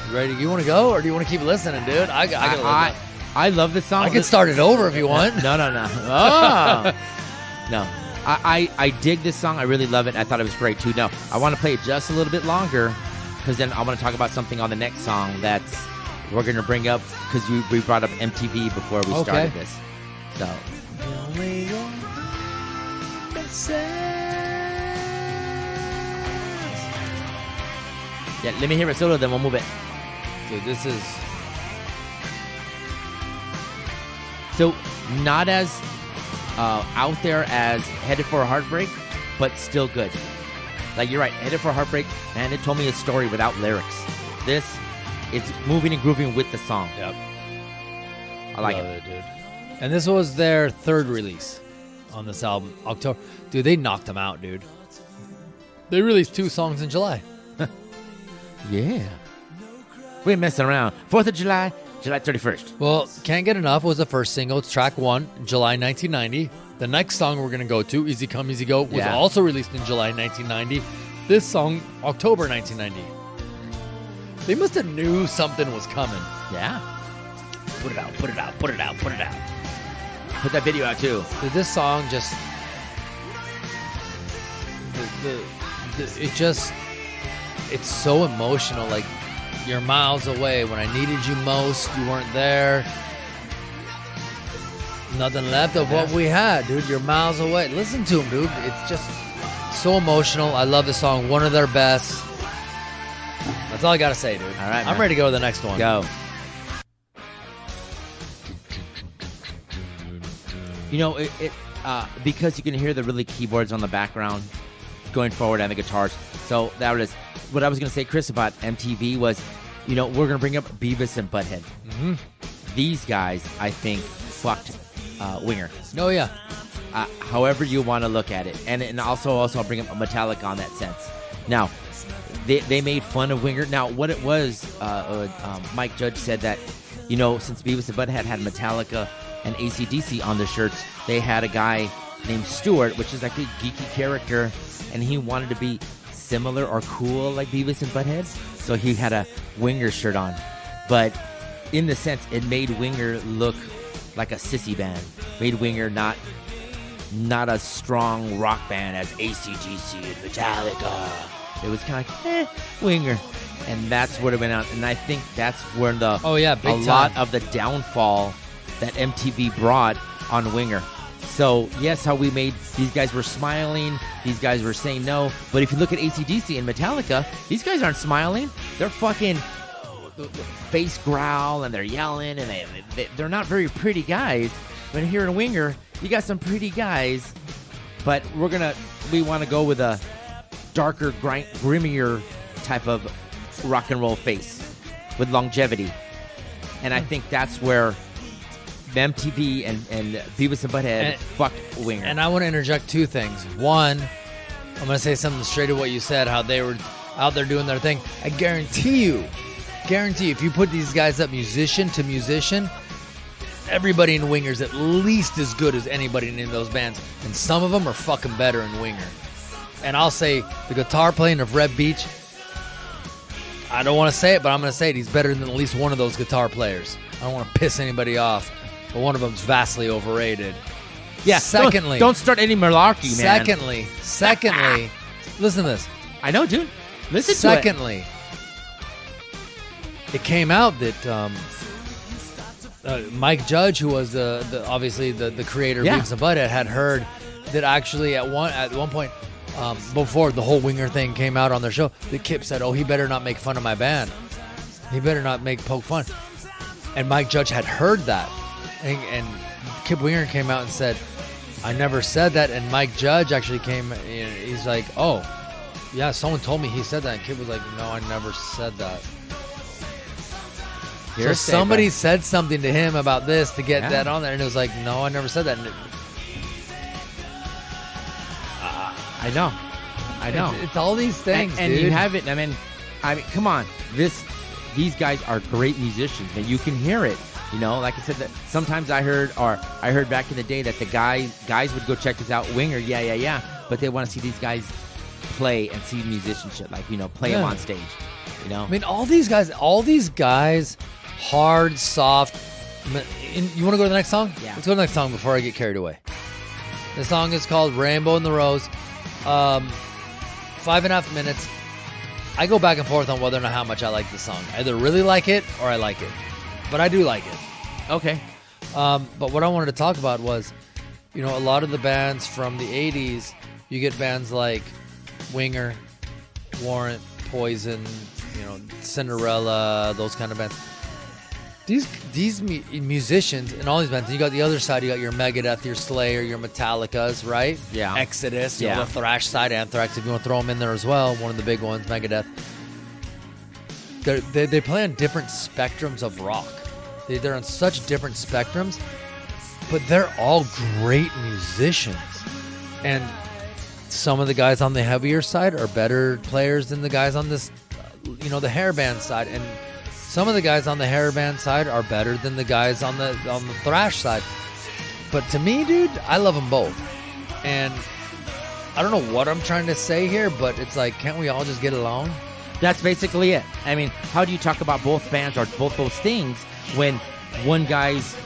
You ready? You want to go, or do you want to keep listening, dude? I love this song. I can start it over if you want. No. Oh. No. I dig this song. I really love it. I thought it was great, too. No, I want to play it just a little bit longer, because then I want to talk about something on the next song we're going to bring up, because we brought up MTV before we started this. So. Yeah, let me hear it solo, then we'll move it. Dude, this is... So, not as out there as Headed for a Heartbreak, but still good. Like, you're right, Headed for Heartbreak, and it told me a story without lyrics. This, it's moving and grooving with the song. Yep. I like Love it. dude. And this was their third release on this album, October. Dude, they knocked them out, dude. They released 2 songs in July. Yeah. We ain't messing around. 4th of July, July 31st. Well, Can't Get Enough was the first single. It's track 1, July 1990. The next song we're going to go to, Easy Come, Easy Go, was also released in July 1990. This song, October 1990. They must have knew something was coming. Yeah. Put it out, put it out, put it out, put it out. Put that video out, too. Dude, this song just... It's so emotional. Like, you're miles away. When I needed you most, you weren't there. Nothing left of what we had, dude. You're miles away. Listen to him, dude. It's just so emotional. I love this song. One of their best. That's all I got to say, dude. All right, I'm man. ready to go to the next one. Go. You know, because you can hear the really keyboards on the background going forward and the guitars. So that was what I was going to say, Chris, about MTV was, you know, we're going to bring up Beavis and Butthead. Mm-hmm. These guys, I think, fucked Winger. Oh, yeah. However you want to look at it. And also I'll bring up Metallica on that sense. Now, they made fun of Winger. Now, what it was, Mike Judge said that, you know, since Beavis and Butthead had Metallica and AC/DC on their shirts, they had a guy named Stuart, which is like a geeky character, and he wanted to be similar or cool like Beavis and Butthead, so he had a Winger shirt on. But in the sense, it made Winger look like a sissy band. Made Winger not a strong rock band as AC/DC and Metallica. It was kind of like, Winger. And that's what it went out. And I think that's where the lot of the downfall that MTV brought on Winger. So, yes, how we made, these guys were smiling, these guys were saying no, but if you look at AC/DC and Metallica, these guys aren't smiling. They're fucking face growl, and they're yelling, and they're not very pretty guys. But here in Winger, you got some pretty guys, but we want to go with a darker, grimmier type of rock and roll face with longevity. And I think that's where MTV and Beavis and Butthead fucked Winger. And I want to interject 2 things. One, I'm going to say something straight to what you said, how they were out there doing their thing. I guarantee you, if you put these guys up musician to musician, everybody in Winger's at least as good as anybody in those bands. And some of them are fucking better in Winger. And I'll say the guitar playing of Red Beach, I don't want to say it, but I'm going to say it. He's better than at least one of those guitar players. I don't want to piss anybody off, but one of them's vastly overrated. Yeah. Secondly, don't start any malarkey, man. Secondly, listen to this. I know, dude. Listen Secondly, it came out that Mike Judge, who was obviously the creator of Beavis and Butthead, had heard that actually at one point before the whole Winger thing came out on their show, that Kip said, "Oh, he better not make fun of my band. He better not poke fun." And Mike Judge had heard that, and Kip Winger came out and said, "I never said that." And Mike Judge actually came. He's like, "Oh, yeah, someone told me he said that." And Kip was like, "No, I never said that." So somebody said something to him about this to get that on there, and it was like, "No, I never said that." And I know. It's all these things, and dude. you have it. I mean, come on. These guys are great musicians, and you can hear it. You know, like I said, that sometimes I heard back in the day that the guys would go check this out, Winger, yeah, but they want to see these guys play and see musicianship, like, you know, play them on stage. You know, I mean, all these guys, hard, soft. You want to go to the next song? Yeah. Let's go to the next song before I get carried away. The song is called Rainbow in the Rose. 5.5 minutes. I go back and forth on whether or not how much I like this song. I either really like it or I like it. But I do like it. Okay. But what I wanted to talk about was, you know, a lot of the bands from the 80s, you get bands like Winger, Warrant, Poison, you know, Cinderella, those kind of bands. these musicians and all these bands. You got the other side. You got your Megadeth, your Slayer, your Metallicas, right? Yeah. Exodus. Yeah. You know, the thrash side, Anthrax. If you want to throw them in there as well, one of the big ones, Megadeth. They play on different spectrums of rock. They're on such different spectrums, but they're all great musicians. And some of the guys on the heavier side are better players than the guys on this, the hair band side. And some of the guys on the hair band side are better than the guys on the thrash side. But to me, dude, I love them both. And I don't know what I'm trying to say here, but it's like, can't we all just get along? That's basically it. I mean, how do you talk about both bands or both those things when one guy's,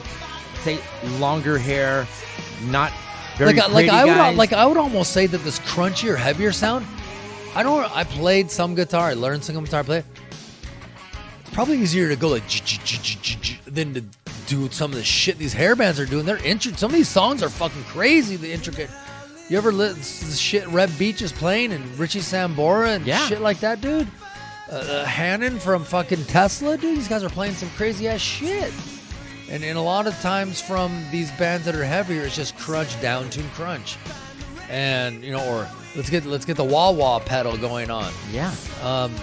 say, longer hair, not very pretty guys? I would almost say that this crunchier, heavier sound. I played some guitar. I learned some guitar play. It's probably easier to go like than to do some of the shit these hair bands are doing. Some of these songs are fucking crazy. The intricate. You ever let shit Reb Beach is playing and Richie Sambora and shit like that, dude? Hannon from fucking Tesla, dude. These guys are playing some crazy ass shit. And a lot of times from these bands that are heavier, it's just crunch, down tune crunch. And, or let's get the wah-wah pedal going on. Yeah. I'm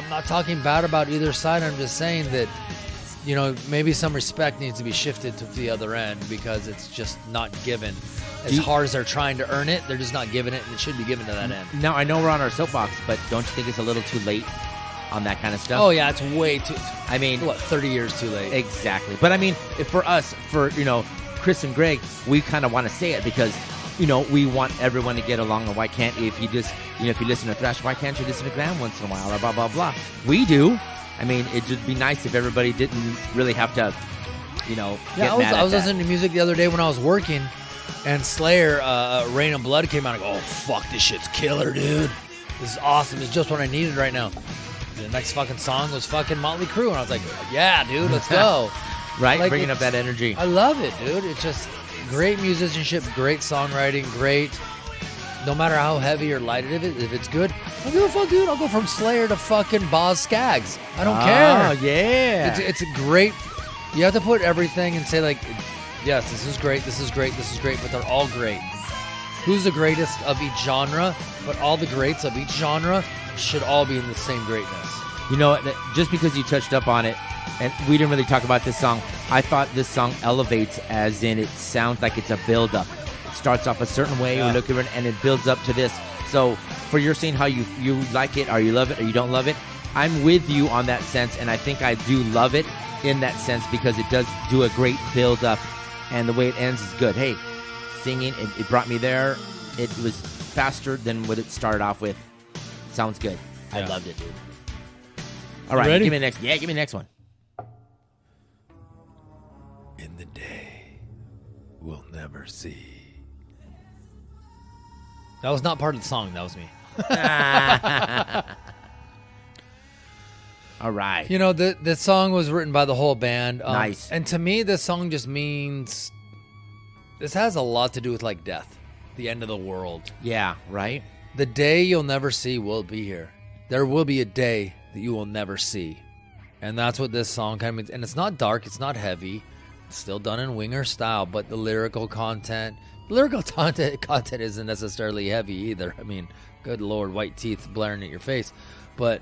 not talking bad about either side. I'm just saying that, maybe some respect needs to be shifted to the other end because it's just not given. As hard as they're trying to earn it, they're just not giving it, and it should be given to that end. Now, I know we're on our soapbox, but don't you think it's a little too late on that kind of stuff? Oh, yeah, it's way too... 30 years too late? Exactly. But, I mean, for us, Chris and Gregg, we kind of want to say it because, we want everyone to get along, and why can't, if you listen to thrash, why can't you listen to glam once in a while, or blah, blah, blah. We do. I mean, it'd just be nice if everybody didn't really have to, get mad I was listening to music the other day when I was working, and Slayer, Rain and Blood came out and I go, oh, fuck, this shit's killer, dude. This is awesome. It's just what I needed right now. The next fucking song was fucking Motley Crue, and I was like, yeah, dude, let's go. Right? Like, bringing up that energy. I love it, dude. It's just great musicianship, great songwriting, great. No matter how heavy or light it is, if it's good, I don't give a fuck, dude. I'll go from Slayer to fucking Boz Scaggs. I don't care. Oh, yeah. It's a great... You have to put everything and say, like, yes, this is great, this is great, this is great, but they're all great. Who's the greatest of each genre? But all the greats of each genre should all be in the same greatness. Just because you touched up on it, and we didn't really talk about this song, I thought this song elevates as in it sounds like it's a build-up. It starts off a certain way, we look at it, and it builds up to this. So for your saying how you like it, or you love it, or you don't love it, I'm with you on that sense, and I think I do love it in that sense because it does do a great build-up, and the way it ends is good. Hey, singing, it brought me there. It was faster than what it started off with. Sounds good. I loved it, dude. All right, ready? Give me the next. Yeah, give me the next one. In the day we'll never see. That was not part of the song. That was me. All right. The song was written by the whole band. Nice. And to me, this song just means... This has a lot to do with, like, death. The end of the world. Yeah, right? The day you'll never see will be here. There will be a day that you will never see. And that's what this song kind of means. And it's not dark. It's not heavy. It's still done in Winger style. But the lyrical content isn't necessarily heavy either. I mean, good Lord, white teeth blaring at your face. But...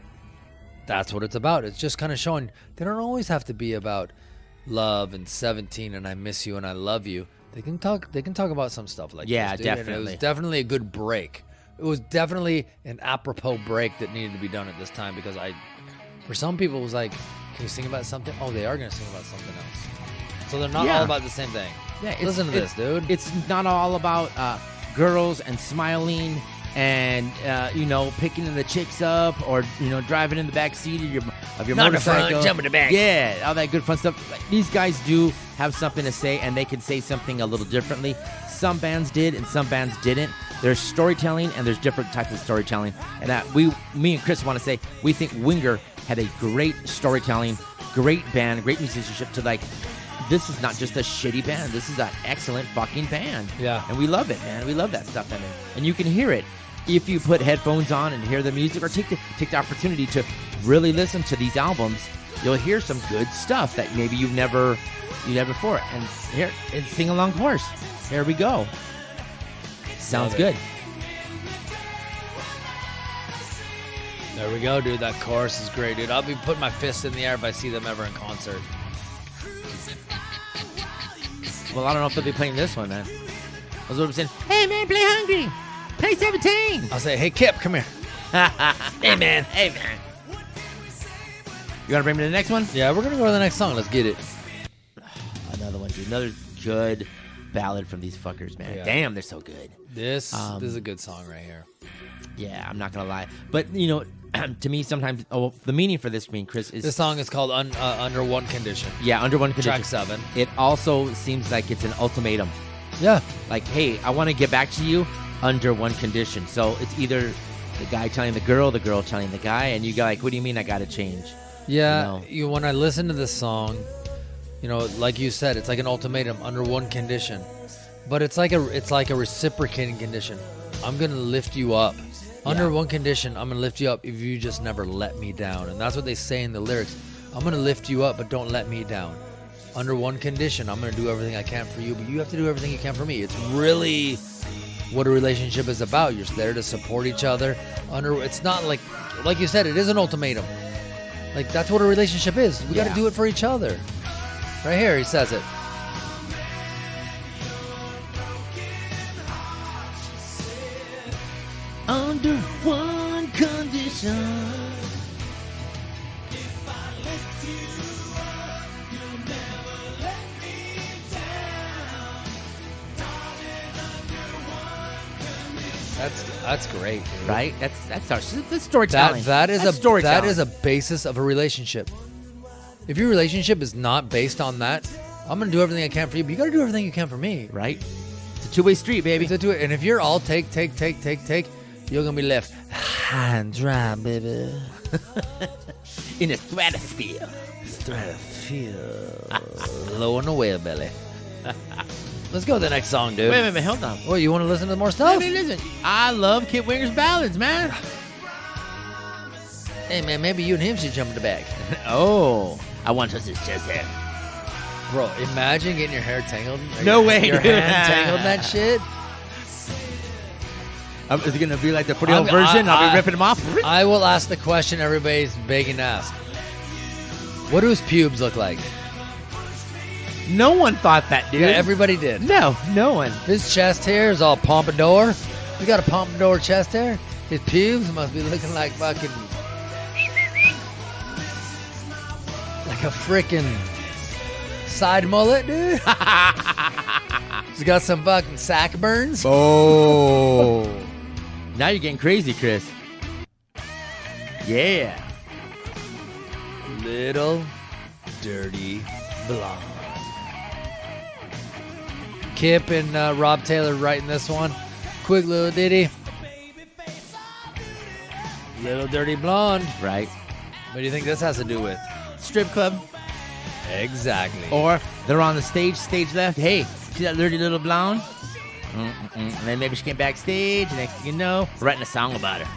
that's what it's about. It's just kind of showing they don't always have to be about love and 17 and I miss you and I love you. They can talk about some stuff like this, dude. Definitely. And it was definitely a good break. It was definitely an apropos break that needed to be done at this time because for some people it was like, can you sing about something? Oh, they are going to sing about something else. So they're not all about the same thing. Yeah, listen to this, dude. It's not all about girls and smiling and picking the chicks up or driving in the back seat of your motorcycle, front, jump in the back. Yeah, all that good fun stuff. Like, these guys do have something to say, and they can say something a little differently. Some bands did, and some bands didn't. There's storytelling, and there's different types of storytelling. And that me and Chris want to say we think Winger had a great storytelling, great band, great musicianship. To like, this is not just a shitty band. This is an excellent fucking band. Yeah, and we love it, man. We love that stuff, and you can hear it. If you put headphones on and hear the music, or take the opportunity to really listen to these albums, you'll hear some good stuff that maybe you've never before. And here, it's sing along chorus. Here we go. Sounds good. There we go, dude. That chorus is great, dude. I'll be putting my fists in the air if I see them ever in concert. Well, I don't know if they'll be playing this one, man. I was saying, hey, man, play Hungry. Play 17. I'll say, hey, Kip, come here. Hey, man. Hey, man. You want to bring me to the next one? Yeah, we're going to go to the next song. Let's get it. Another one, dude. Another good ballad from these fuckers, man. Yeah. Damn, they're so good. This is a good song right here. Yeah, I'm not going to lie. But, you know, to me, sometimes, the meaning for this, Chris, is... This song is called Under One Condition. Yeah, Under One Condition. Track 7. It also seems like it's an ultimatum. Yeah. Like, hey, I want to get back to you under one condition. So it's either the guy telling the girl telling the guy, and you go like, what do you mean I got to change? Yeah, when I listen to this song, you know, like you said, it's like an ultimatum under one condition. But it's like a reciprocating condition. I'm going to lift you up. Under one condition, I'm going to lift you up if you just never let me down. And that's what they say in the lyrics. I'm going to lift you up, but don't let me down. Under one condition, I'm going to do everything I can for you, but you have to do everything you can for me. It's really what a relationship is about. You're there to support each other. It's not like you said, it is an ultimatum. Like, that's what a relationship is. We got to do it for each other. Right here, he says it. Under one condition. That's great, dude. Right? That's storytelling. That is storytelling. a basis of a relationship. If your relationship is not based on that, I'm gonna do everything I can for you, but you gotta do everything you can for me. Right? It's a two-way street, baby. And if you're all take, you're gonna be left high and dry, baby. In the stratosphere. Low in the whale belly. Let's go to the next song, dude. Wait, hold on. Well, you want to listen to more stuff? I mean, listen, I love Kip Winger's ballads, man. Hey, man, maybe you and him should jump in the back. Oh, I want to touch his chest hair. Bro, imagine getting your hair tangled. No way, Your dude. hand tangled in that shit. Is it going to be like the pretty old version? I'll be ripping them off. I will ask the question everybody's begging to ask. What do his pubes look like? No one thought that, dude. Yeah, everybody did. No one. His chest hair is all pompadour. You got a pompadour chest hair? His pubes must be looking like fucking... like a freaking side mullet, dude. He's got some fucking sack burns. Oh. Now you're getting crazy, Chris. Yeah. Little dirty blonde. Kip and Rob Taylor writing this one. Quick little ditty. Little dirty blonde. Right. What do you think this has to do with? Strip club. Exactly. Or they're on the stage left. Hey, see that dirty little blonde? And then maybe she came backstage, and next thing you know, we're writing a song about her.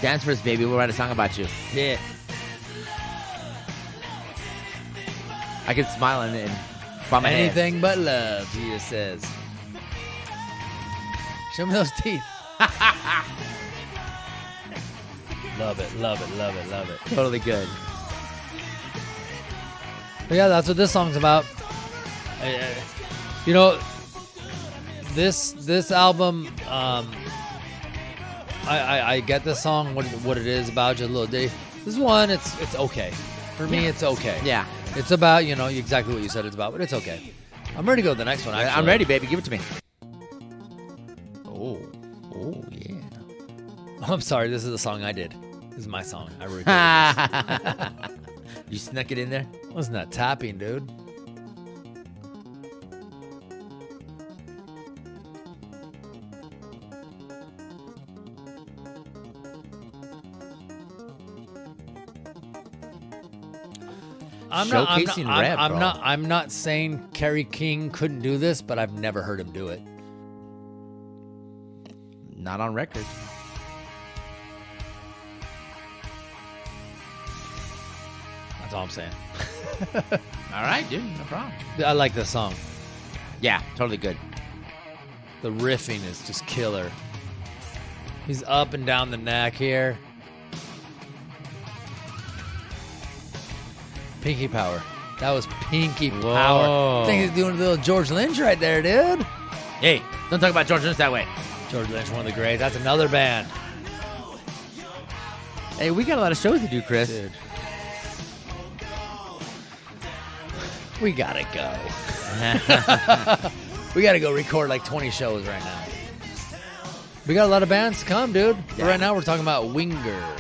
Dance for us, baby. We'll write a song about you. Yeah. I can smile and bob my head. Anything but love, he just says. Show me those teeth. Love it, love it, love it, love it. Totally good. But yeah, that's what this song's about. You know, this album, I get the song, what it is about, just a little ditty. This one, it's okay. For me, it's okay. Yeah. It's about, you know, exactly what you said it's about, but it's okay. I'm ready to go to the next one, actually. I'm ready, baby. Give it to me. Oh, yeah. I'm sorry, this is the song I did. This is my song. I recorded this. You snuck it in there? Wasn't that tapping, dude? I'm not saying Kerry King couldn't do this, but I've never heard him do it. Not on record. That's all I'm saying. All right, dude. No problem. I like this song. Yeah, totally good. The riffing is just killer. He's up and down the neck here. Pinky Power. That was Pinky Power. I think he's doing a little George Lynch right there, dude. Hey, don't talk about George Lynch that way. George Lynch, one of the greats. That's another band. Hey, we got a lot of shows to do, Chris. Dude. We gotta go. We gotta go record like 20 shows right now. We got a lot of bands to come, dude. But right now we're talking about Winger.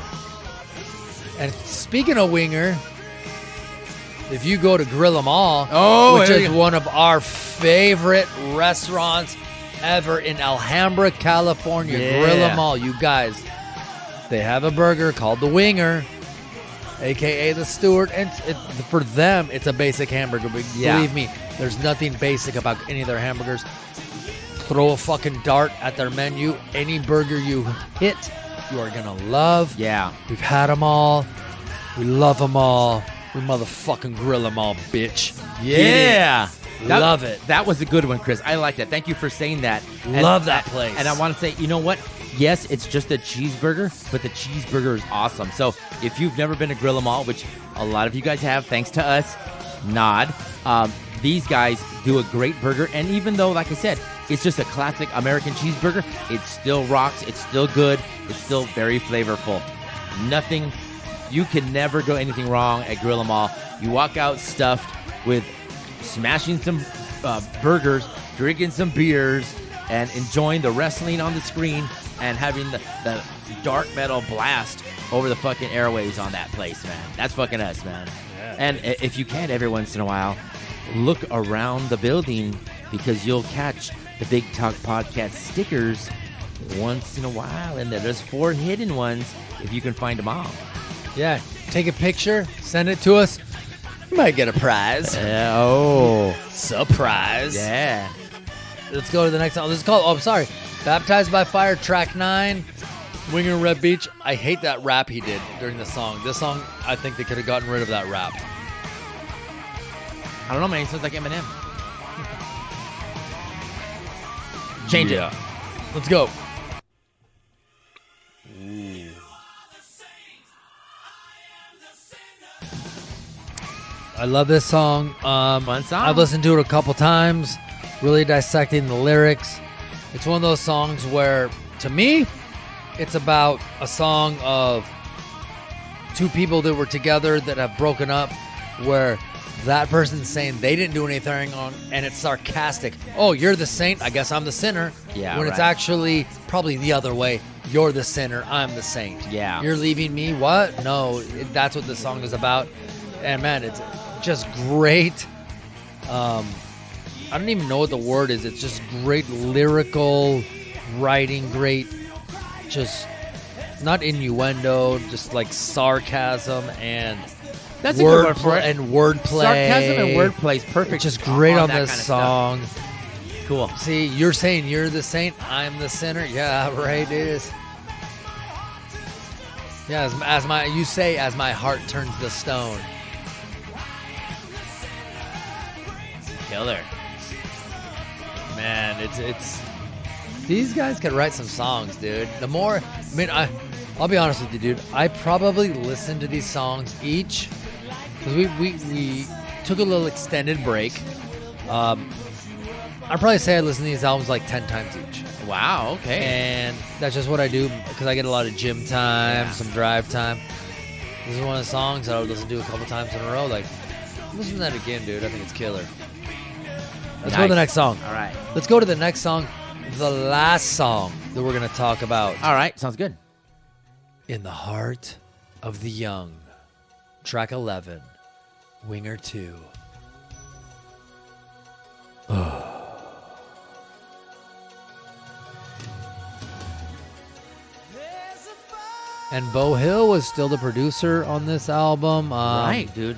And speaking of Winger, if you go to Gorilla Mall, which is one of our favorite restaurants ever in Alhambra, California, Gorilla Mall, you guys, they have a burger called the Winger, a.k.a. the Stewart, and for them, it's a basic hamburger. But believe me, there's nothing basic about any of their hamburgers. Throw a fucking dart at their menu. Any burger you hit, you are going to love. Yeah. We've had them all. We love them all. We motherfucking grill them all, bitch. Yeah. Love it. That was a good one, Chris. I like that. Thank you for saying that. Love that place. And I want to say, you know what? Yes, it's just a cheeseburger, but the cheeseburger is awesome. So if you've never been to Gorilla Mall, which a lot of you guys have, thanks to us, nod. These guys do a great burger. And even though, like I said, it's just a classic American cheeseburger, it still rocks. It's still good. It's still very flavorful. Nothing. You can never go anything wrong at Gorilla Mall. You walk out stuffed with smashing some burgers, drinking some beers, and enjoying the wrestling on the screen and having the dark metal blast over the fucking airways on that place, man. That's fucking us, man. Yeah. And if you can, every once in a while, look around the building because you'll catch the Big Talk Podcast stickers once in a while. And there's 4 hidden ones if you can find them all. Yeah, take a picture, send it to us. You might get a prize. Surprise. Yeah. Let's go to the next song. This is called, Baptized by Fire, track 9, Winger Red Beach. I hate that rap he did during the song. This song, I think they could have gotten rid of that rap. I don't know, man. It sounds like Eminem. Change it. Let's go. I love this song. Fun song. I've listened to it a couple times, really dissecting the lyrics. It's one of those songs where, to me, it's about a song of 2 people that were together that have broken up, where that person's saying they didn't do anything wrong, and it's sarcastic. Oh, you're the saint, I guess I'm the sinner. Yeah, when it's actually probably the other way. You're the sinner, I'm the saint. Yeah. You're leaving me, what? No, that's what this song is about. And man, it's just great. I don't even know what the word is. It's just great lyrical writing, great, just not innuendo, just like sarcasm and that's a good word for it. And wordplay. Sarcasm and wordplay is perfect. It's just great on this kind of song. Stuff. Cool. See, you're saying you're the saint, I'm the sinner. Yeah, right. It is. Yeah, as my heart turns to stone. Killer. Man, it's these guys could write some songs, dude. I'll be honest with you, dude. I probably listened to these songs each because we took a little extended break. I'd probably say I listened to these albums like 10 times each. Wow, okay. And that's just what I do because I get a lot of gym time, some drive time. This is one of the songs that I would listen to a couple times in a row. Like, listen to that again, dude. I think it's killer. Let's go to the next song. All right. Let's go to the next song, the last song that we're going to talk about. All right. Sounds good. In the Heart of the Young, track 11, Winger 2. And Beau Hill was still the producer on this album. Right, dude.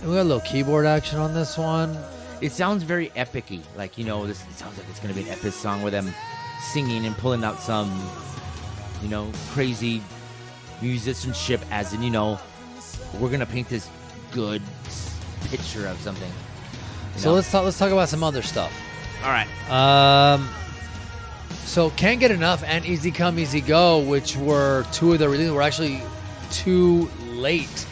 We got a little keyboard action on this one. It sounds very epic-y. Like, it sounds like it's going to be an epic song with them singing and pulling out some, crazy musicianship as in, we're gonna paint this good picture of something. So let's talk about some other stuff. All right. So Can't Get Enough and Easy Come Easy Go, which were two of the releases, were actually two late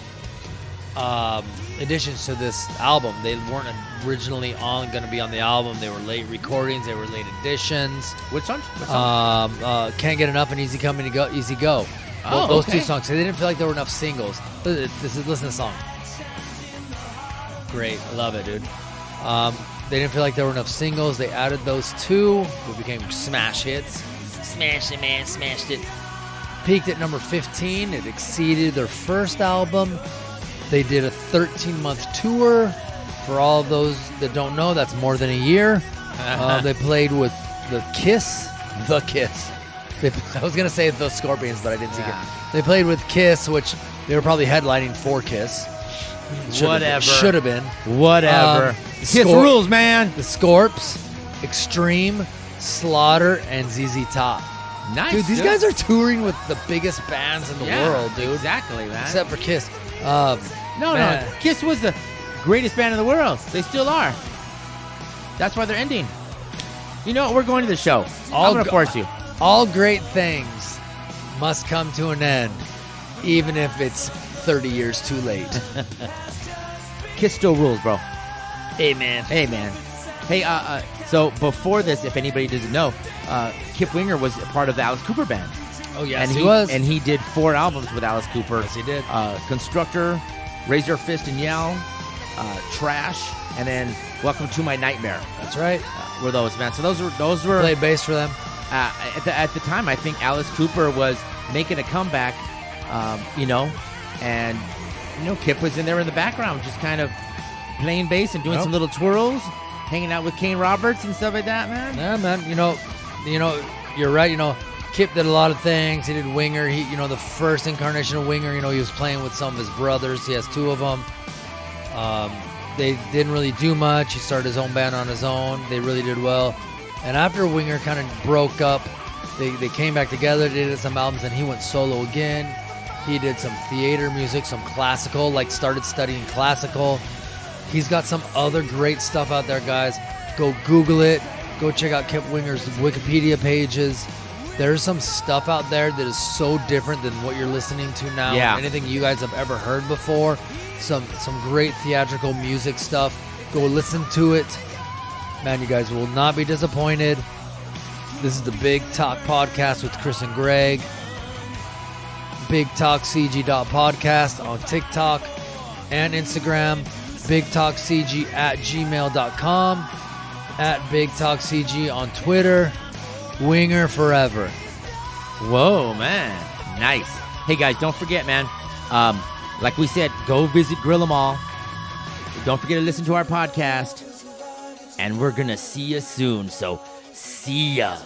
additions to this album. They weren't originally going to be on the album. They were late recordings. They were late additions. Which song? Can't Get Enough and Easy Come Easy Go. Oh, those okay. two songs. So they didn't feel like there were enough singles. Listen to the song. Great, I love it, dude. They didn't feel like there were enough singles. They added those two, who became smash hits. Smashed it, man, smashed it. Peaked at number 15. It exceeded their first album. They did a 13-month tour. For all of those that don't know, that's more than a year. They played with The Kiss. I was going to say The Scorpions, but I didn't see it. They played with Kiss, which they were probably headlining for Kiss. Should have been. Whatever. Kiss rules, man. The Scorps, Extreme, Slaughter, and ZZ Top. Nice. Dude, these guys are touring with the biggest bands in the world, dude. Exactly, man. Except for Kiss. No. Kiss was the greatest band in the world. They still are. That's why they're ending. You know what? We're going to the show. I'm going to force you. All great things must come to an end, even if it's 30 years too late. Kiss still rules, bro. Amen. Hey, so before this, if anybody doesn't know, Kip Winger was a part of the Alice Cooper band. Oh, yes, and he was. And he did 4 albums with Alice Cooper. Yes, he did. Constructor, Raise Your Fist and Yell, Trash, and then Welcome to My Nightmare. That's right. Were those, man. So those were Played bass for them. At the time, I think Alice Cooper was making a comeback, and Kip was in there in the background, just kind of playing bass and doing some little twirls, hanging out with Kane Roberts and stuff like that, man. Yeah, man. You're right. Kip did a lot of things. He did Winger. The first incarnation of Winger, he was playing with some of his brothers. He has 2 of them. They didn't really do much. He started his own band on his own. They really did well. And after Winger kind of broke up, they came back together, they did some albums, and he went solo again. He did some theater music, some classical, started studying classical. He's got some other great stuff out there, guys. Go Google it. Go check out Kip Winger's Wikipedia pages. There's some stuff out there that is so different than what you're listening to now. Yeah. Anything you guys have ever heard before. Some great theatrical music stuff. Go listen to it. Man, you guys will not be disappointed. This is the Big Talk Podcast with Chris and Gregg. BigTalkCG.podcast on TikTok and Instagram. BigTalkCG@gmail.com. @BigTalkCG on Twitter. Winger forever. Whoa, man. Nice. Hey, guys, don't forget, man. Like we said, go visit Grill 'Em All. Don't forget to listen to our podcast. And we're going to see you soon. So, see ya.